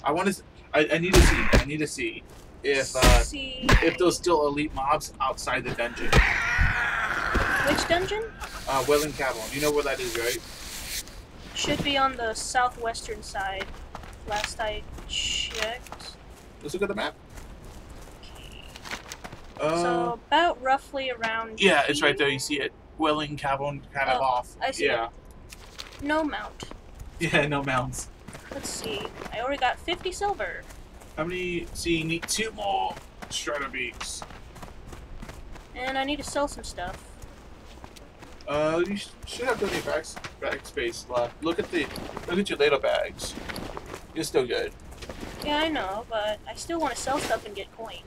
I need to see if there's still elite mobs outside the dungeon. Which dungeon? Welling Cavern. You know where that is, right? Should be on the southwestern side. Last I checked. Let's look at the map. Okay. So about roughly around. Yeah, it's right there. You see it. Welling Cavern, kind of off. I see. Yeah. It. No mount. Yeah, no mounts. Let's see. I already got 50 silver. How many? See, you need 2 more Strider Beaks. And I need to sell some stuff. You should have plenty of bag space left. Look at your ladle bags. You're still good. Yeah, I know, but I still want to sell stuff and get coin.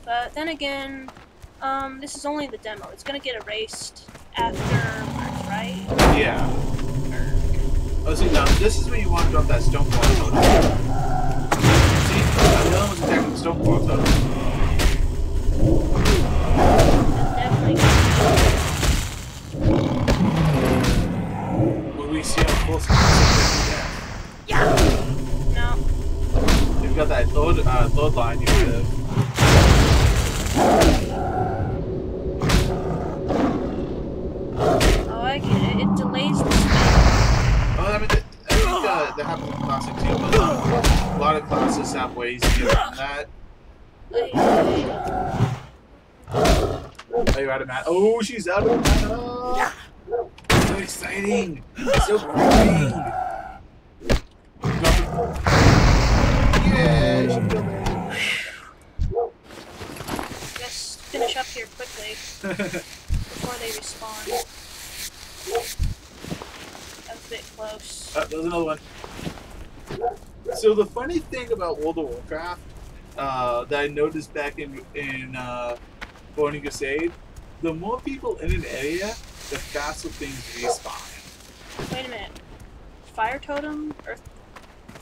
But then again, this is only the demo. It's gonna get erased after March, right? Yeah. Oh, see, now this is where you want to drop that stone wall totem. See, the other one's attacking the stone wall totem. Definitely. When we see how close it is, No. you've got that load line you could have. Oh, I get it. It delays the spell. Oh, I mean, I think that happens in Classic too, but a lot of classes have ways to get around that. Are you out of mana? Oh, she's out of mana! So exciting! So gripping! Yeah, she killed it! Just finish up here quickly before they respawn. That's a bit close. There's another one. So the funny thing about World of Warcraft that I noticed back in Burning Crusade, the more people in an area, the faster things respawn. Wait a minute. Fire totem? Earth?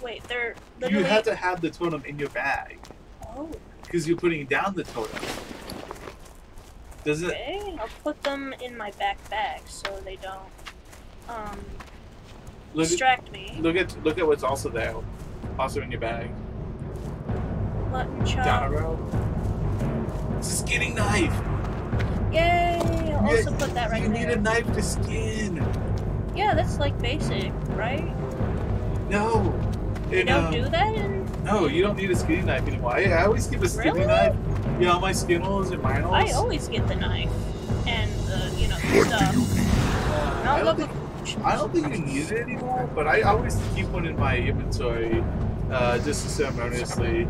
Wait, they're literally... You have to have the totem in your bag Oh, because you're putting down the totem. Does it? okay. I'll put them in my back bag so they don't distract me. Look at what's also there, also in your bag. Mutton Down a chop. row. It's a skinning knife. Yay! I'll also put that right You need there. a knife to skin. Yeah, that's like basic, right? No. You don't do that in... No, you don't need a skinning knife anymore. I always keep a skinning Really? knife. Yeah, on my skinnles and minors. I always get the knife and the, you know, the stuff. I don't think you need it anymore, but I always keep one in my inventory, just ceremoniously.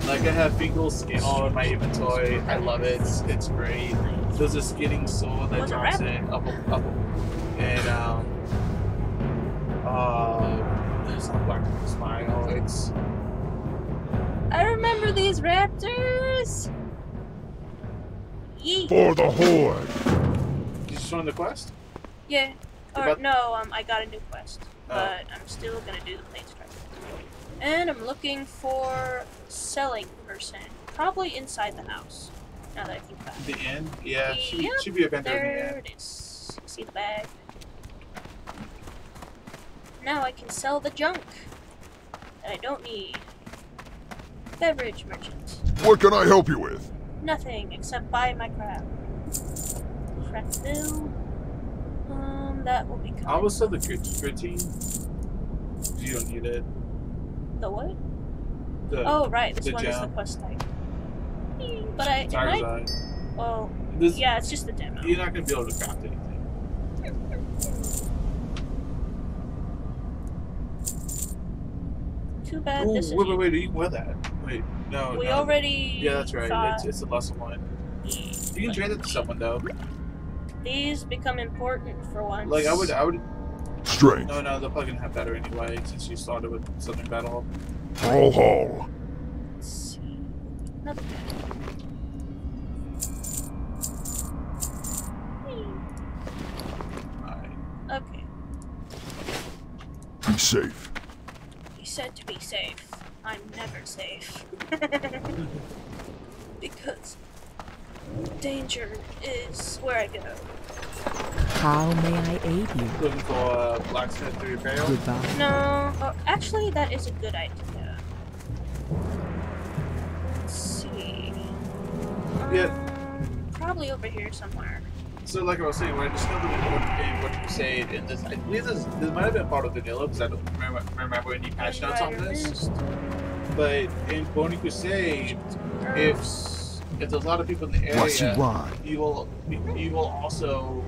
Like I have Fingal's Skinnle in my inventory. I love it. It's great. There's a skinning sword that What's a drops rabbit? in up, and it's not Black Smile. It's I remember these raptors! Yeet. For the Horde. Did you join the quest? Yeah. Or, About- no, I got a new quest. Oh. But I'm still gonna do the plane strike. And I'm looking for selling person. Probably inside the house. Now that I think about it. The inn? Yeah, Yep, should be a vendor in the There inn. it is. See the bag? Now I can sell the junk that I don't need. Beverage merchant. What can I help you with? Nothing except buy my crab. Crab bill. That will be I coming. will sell the gritine. You don't need it. The what? The Oh, right. This the one is the gem. quest type. But it Tiger's might. Eye. Well, This, yeah, it's just the demo. You're not going to be able to craft anything. Too bad Oh, this is. wait, you can wear that. Wait, no. We no. already. Yeah, that's right. thought- It's a lesser one. Yeah, You can trade it to someone, though. These become important for once. Like, I would. Strength. No, they're probably going to have better anyway, since you started with something better. Brawl Hall. Let's see. Another bag. Alright. Okay. Be safe. He said to be safe. I'm never safe. Because danger is where I go. How may I aid you? Looking for a blacksmith to repair. Goodbye. No, actually, that is a good idea. Let's see. Yeah. Probably over here somewhere. So, like I was saying, when I discovered in Warcraft Crusade, in this, I believe this might have been part of vanilla because I don't remember any patch notes on this. But in Burning Crusade, if there's a lot of people in the Bless you, area, Ron. you will also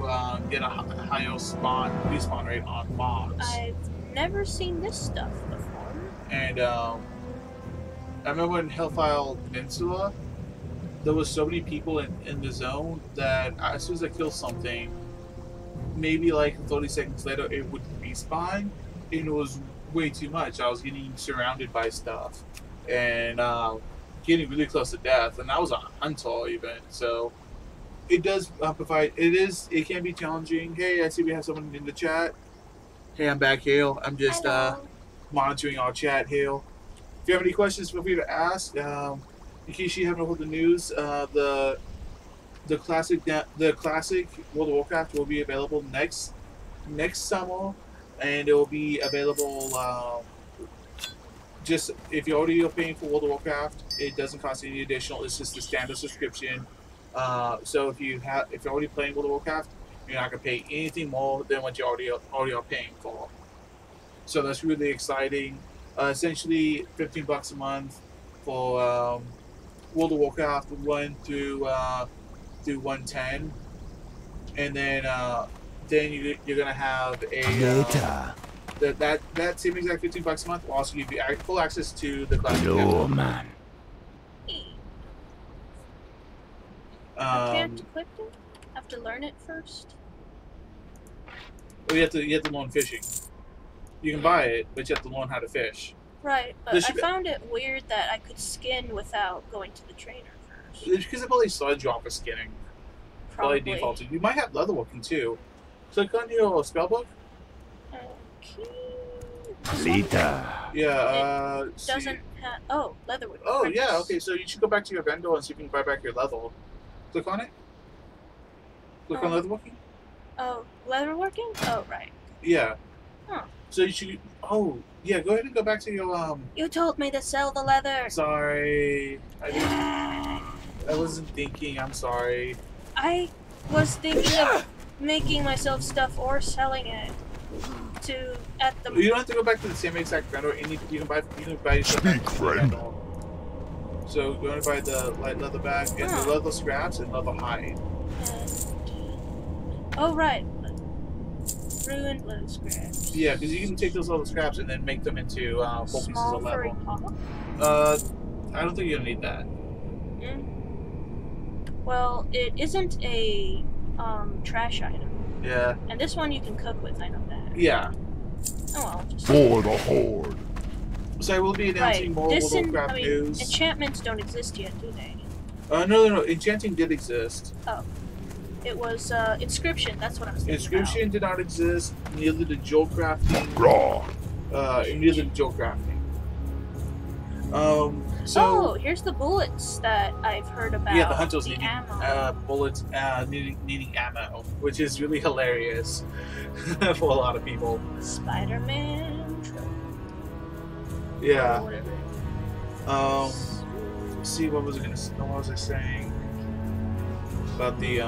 get a higher respawn rate on mobs. I've never seen this stuff before. And I remember in Hellfire Peninsula, there was so many people in the zone that as soon as I killed something, maybe like 30 seconds later, it would respawn, and it was way too much. I was getting surrounded by stuff, and getting really close to death, and that was a hunter even. So it does provide. It can be challenging. Hey, I see we have someone in the chat. Hey, I'm back, Hale. I'm just monitoring our chat, Hale. If you have any questions, feel free to ask. In case you haven't heard the news, the classic World of Warcraft will be available next summer, and it will be available just if you're already paying for World of Warcraft. It doesn't cost any additional. It's just a standard subscription. So if you're already playing World of Warcraft, you're not gonna pay anything more than what you already are paying for. So that's really exciting. Essentially, $15 a month for World of Warcraft 1 through 110, and then you're gonna have a that same exact $15 a month will also give you full access to the classic. No man. I can't equip it. I have to learn it first. Well, you have to learn fishing. You can buy it, but you have to learn how to fish. Right, but I found it weird that I could skin without going to the trainer first. It's because it probably started you off with skinning. Probably defaulted. You might have leatherworking too. Click on your spellbook. Okay. Lita. Yeah. It doesn't have. Oh, leatherworking. Oh Apprentice. yeah. Okay, so you should go back to your vendor and see if you can buy back your leather. Click on it. Click on leatherworking. Oh, leatherworking? Oh, right. Yeah. Huh. So you should. Oh, yeah. Go ahead and go back to your You told me to sell the leather. Sorry, I wasn't thinking. I'm sorry. I was thinking of making myself stuff or selling it at the. You don't have to go back to the same exact vendor. You can buy yourself back to the vendor. So go and buy the light leather bag and the leather scraps and leather hide. Oh right. Ruined leather scraps. Yeah, because you can take those leather scraps and then make them into whole pieces Small of furry leather. paw? I don't think you'll need that. Well, it isn't a trash item. Yeah. And this one you can cook with, I know that. Yeah. Oh well, just For the Horde. So I will be announcing more World of Warcraft news. Enchantments don't exist yet, do they? No. Enchanting did exist. Oh. It was, Inscription, that's what I was thinking Inscription did not exist, neither did jewel crafting. Raw. Neither did jewel crafting. So... Oh, here's the bullets that I've heard about. Yeah, the hunters needing ammo. bullets, needing ammo, which is really hilarious for a lot of people. Spider-Man. Yeah. Or whatever. See, what was I saying about the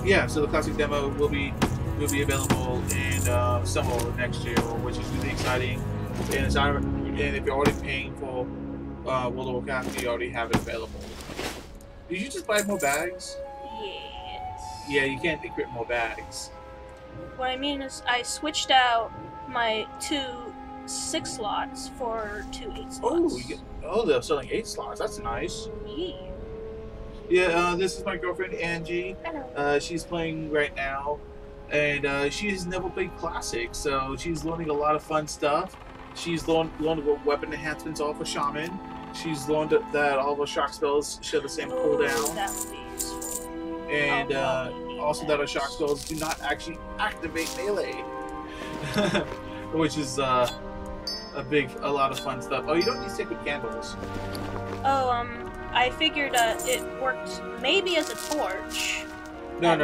yeah? So the classic demo will be available in summer of next year, which is really exciting. And if you're already paying for World of Warcraft, you already have it available. Did you just buy more bags? Yes. Yeah, you can't equip more bags. What I mean is, I switched out my 2 6 slots for 2 8 slots. Oh, they're selling 8 slots. That's nice. Yeah. Yeah, this is my girlfriend Angie. Hello. She's playing right now, and she's never played Classic, so she's learning a lot of fun stuff. She's learned what weapon enhancements are for Shaman. She's learned that all of her shock spells share the same cooldown. That would be useful. And also that our shock spells do not actually activate melee. Which is a lot of fun stuff. Oh, you don't need sacred candles. Oh, I figured it worked maybe as a torch. No.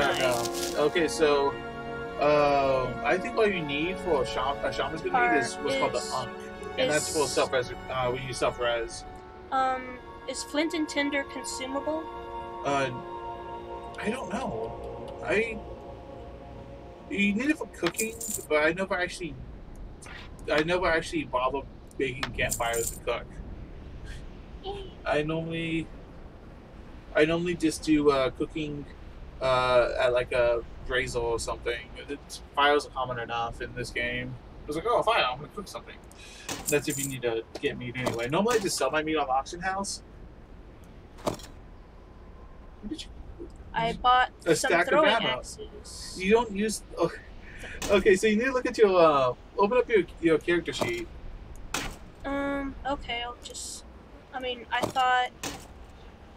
Okay, so I think all you need for a shaman's gonna need is what's called the Unk. And that's for self-res, when you self-res. Is flint and tinder consumable? I don't know. You need it for cooking, but I never actually bother making campfires to cook. I normally just do cooking at like a brazier or something. Fires are common enough in this game. I was like, oh, fire! I'm gonna cook something. That's if you need to get meat anyway. Normally, I just sell my meat on the auction house. I bought a some stack throwing of ammo. axes. You don't use. Oh, Okay, so you need to look at your open up your character sheet. Okay, I'll just. I mean, I thought.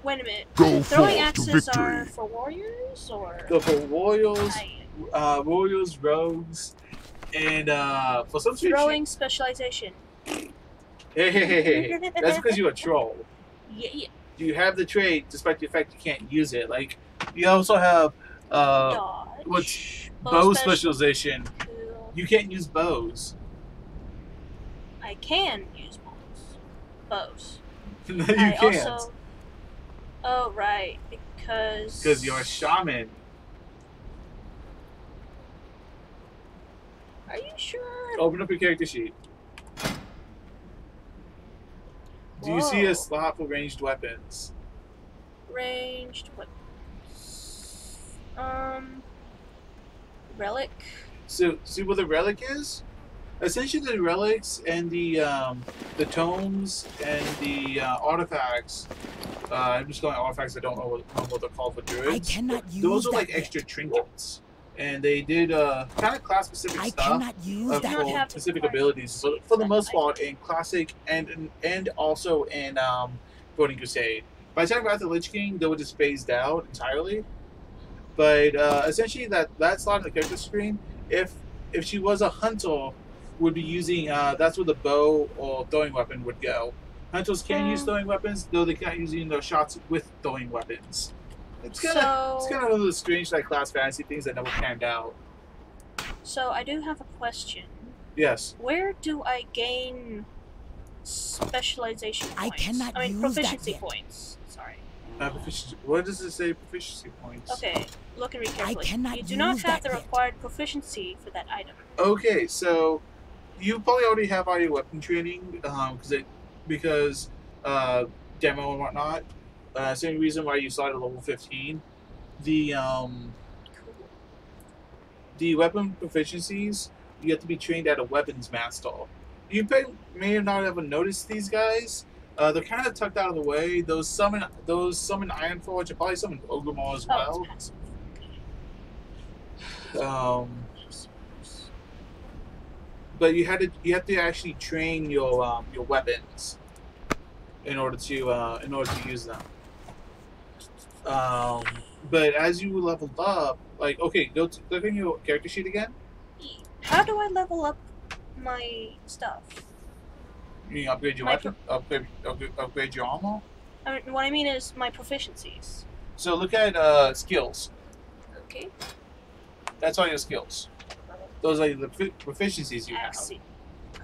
Wait a minute. Go Throwing forth to axes are victory. for warriors, or? So for warriors, I- warriors, rogues, and for some strange Throwing specialization. hey, that's because you're a troll. Yeah. You have the trait, despite the fact you can't use it. Like you also have Dodge. what's bow specialization. Cool. You can't use bows. I can use bows. No, you I can't. also. Oh right, because. Because you're a shaman. Are you sure? Open up your character sheet. Do you see Whoa. a slot for ranged weapons? Ranged what? Relic. So, see what the relic is? Essentially, the relics and the tomes and the artifacts. I'm just calling artifacts. I don't know what they're called for druids. I cannot use Those are that like yet. extra trinkets, and they did kind of class specific I stuff cannot use that. not for have the specific required abilities. But for the most part, in classic and also in Burning Crusade. By the time Wrath of the Lich King, they were just phased out entirely. But essentially, that slot on the character screen, if she was a hunter, would be using that's where the bow or throwing weapon would go. Hunters can use throwing weapons, though they can't use their shots with throwing weapons. It's kind of one of those strange like class fantasy things that never panned out. So I do have a question. Yes. Where do I gain specialization points? I cannot I mean, use that proficiency yet. points. Sorry. Proficiency. What does it say? Proficiency points. Okay, look and read carefully. cannot You do not use have that the yet. required proficiency for that item. Okay, so you probably already have all your weapon training because demo and whatnot. Same reason why you started at level 15. The weapon proficiencies, you have to be trained at a weapons master. You may not have noticed these guys. They're kind of tucked out of the way. Those summon Ironforge and probably summon Ogremore as Oh, well. it's passive. But you have to actually train your weapons in order to use them. But as you leveled up, like click on your character sheet again. How do I level up my stuff? You can upgrade your My weapon, upgrade your armor. I mean, what I mean is my proficiencies. So look at skills. Okay. That's all your skills. Those are the proficiencies you have.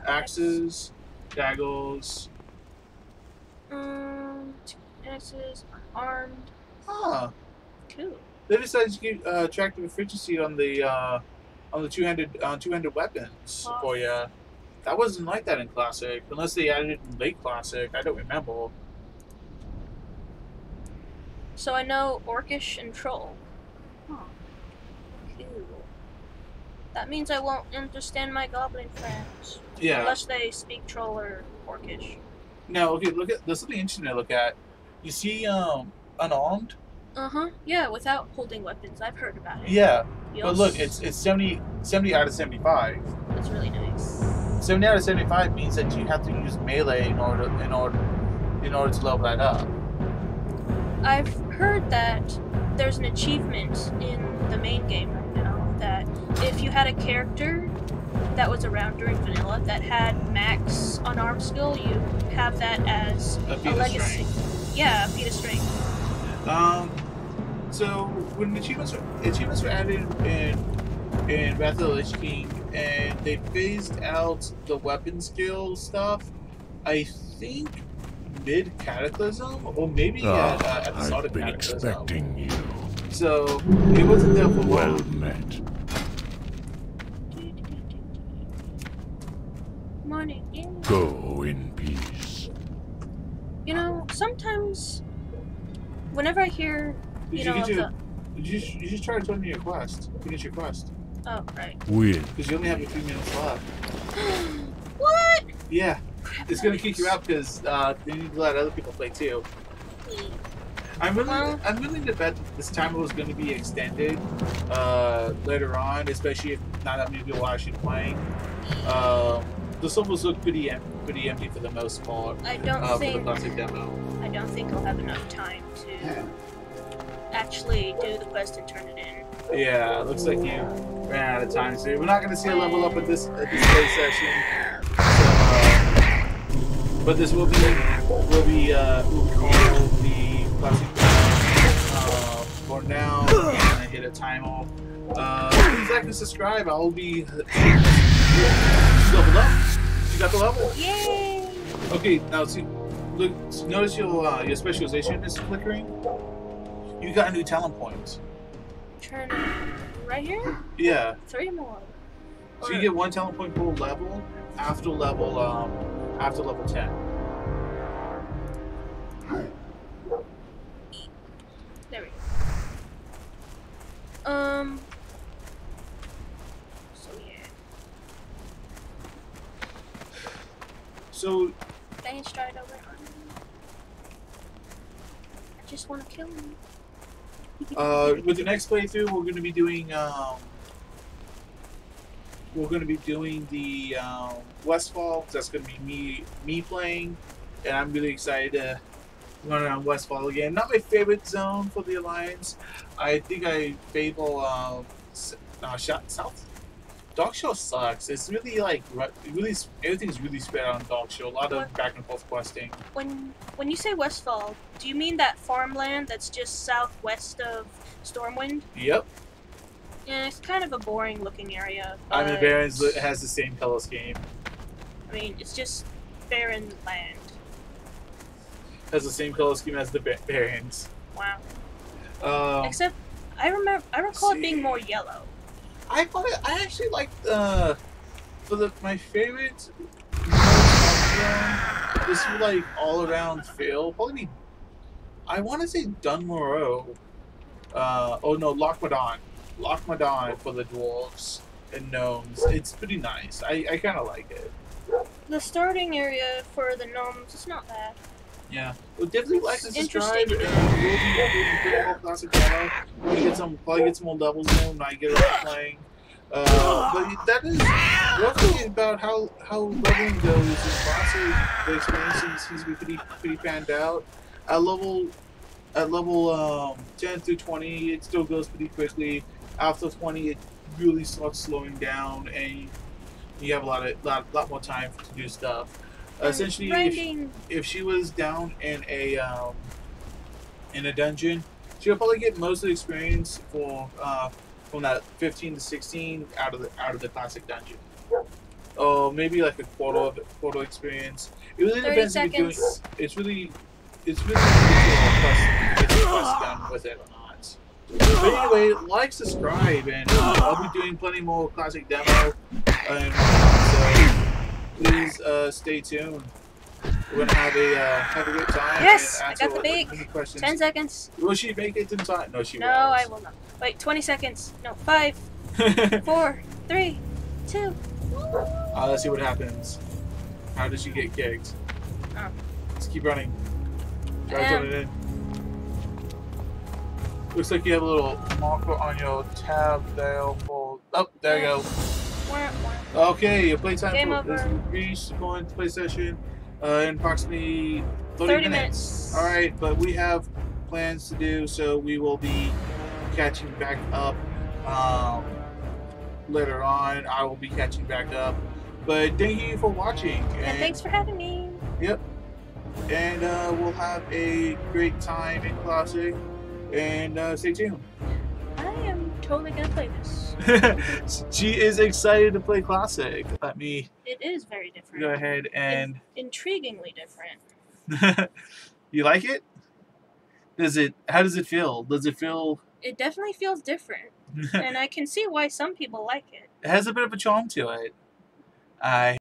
Axes, daggers. Axes, armed. Ah, Cool. they decided to give track the proficiency on the two-handed weapons Wow. for you. That wasn't like that in Classic, unless they added it in late Classic. I don't remember. So I know Orcish and Troll. Huh. Cool. That means I won't understand my goblin friends. Yeah. Unless they speak Troll or Orcish. Now, okay, there's something interesting to look at. You see, unarmed. Uh-huh. Yeah, without holding weapons. I've heard about it. Yeah, Yes. but look, it's 70 out of 75. That's really nice. 70 out of 75 means that you have to use melee in order to level that up. I've heard that there's an achievement in the main game right now that if you had a character that was around during vanilla that had max unarmed skill, you have that as A a feat of legacy. strength. Yeah, a feat of strength. So when achievements were added in Wrath of the Lich King, and they phased out the weapon skill stuff, I think mid Cataclysm, or maybe at the start I've of been Cataclysm. expecting you. So it wasn't there for Well long. met. Morning. Yeah. Go in peace. You know, sometimes whenever I hear, Did you you know, get your? You just try to turn in your quest. Finish your quest. oh right. Win. Because you only have a few minutes left. What? Yeah. It's gonna kick you out because they need to let other people play too. I'm Well- willing to bet this timer was going to be extended later on, especially if not that many people are actually playing. The servers look pretty empty for the most part. I don't for the think classic demo. I don't think I'll have enough time to actually do the quest and turn it in. Yeah, looks like you ran out of time. So we're not going to see a level up at this play session. So, but this will be called the classic demo. For now, I'm gonna hit a timer. Please like and subscribe. I'll be. She's leveled up. She got the level. Yay! Okay, now see, look. Notice your specialization is flickering. You got a new talent point. Turn it right here. Yeah. 3 more. So you get 1 talent point per level after level 10. There we go. So yeah. So Thanks, tried over. I just want to kill him. with the next playthrough, we're going to be doing the Westfall. That's going to be me playing, and I'm really excited to run around Westfall again. Not my favorite zone for the Alliance. I think I favor South. Dog Show sucks. It's really everything's really spread out on Dog Show. A lot of back and forth questing. When you say Westfall, do you mean that farmland that's just southwest of Stormwind? Yep. Yeah, it's kind of a boring looking area. I mean, but- Barrens has the same color scheme. I mean, it's just barren land. Has the same color scheme as the Barrens. Wow. Except, I recall it being more yellow. I actually liked my favorite this like all around feel probably be, I want to say Dunmorrow. Loch Madon for the dwarves and gnomes. It's pretty nice. I kind of like it. The starting area for the gnomes is not bad. Yeah, well, definitely like and subscribe. Interesting. And we'll be doing more classic demo. Probably get some more levels in when I get around playing. But that is roughly about how leveling goes in classic. The experience seems to be pretty fanned out. At level 10 through 20, it still goes pretty quickly. After 20, it really starts slowing down, and you have a lot more time to do stuff. Essentially, if she was down in a dungeon, she'll probably get most of the experience from that 15 to 16 out of the classic dungeon. Oh, maybe like a quarter experience. It really depends if you're doing. It's really get your quest done with it or not. But anyway, like, subscribe, and I'll be doing plenty more classic demo. And so please stay tuned. We're gonna have a good time. Yes, and I got the bake. 10 seconds. Will she make it in time? No, she won't. No, I will not. Wait, 20 seconds. No, 5, 4, 3, 2. Let's see what happens. How did she get kicked? Oh. Let's keep running. Try to turn it in. Looks like you have a little marker on your tab there for. Oh, there you go. Okay, your playtime is reached. Going to play session in approximately 30 minutes. Alright, but we have plans to do, so we will be catching back up later on. I will be catching back up. But thank you for watching. And thanks for having me. Yep. And we'll have a great time in Classic. And stay tuned. I am totally gonna play this. She is excited to play Classic. Let me It is very different. go ahead and... Intriguingly different. You like it? How does it feel? Does it feel... It definitely feels different. And I can see why some people like it. It has a bit of a charm to it. I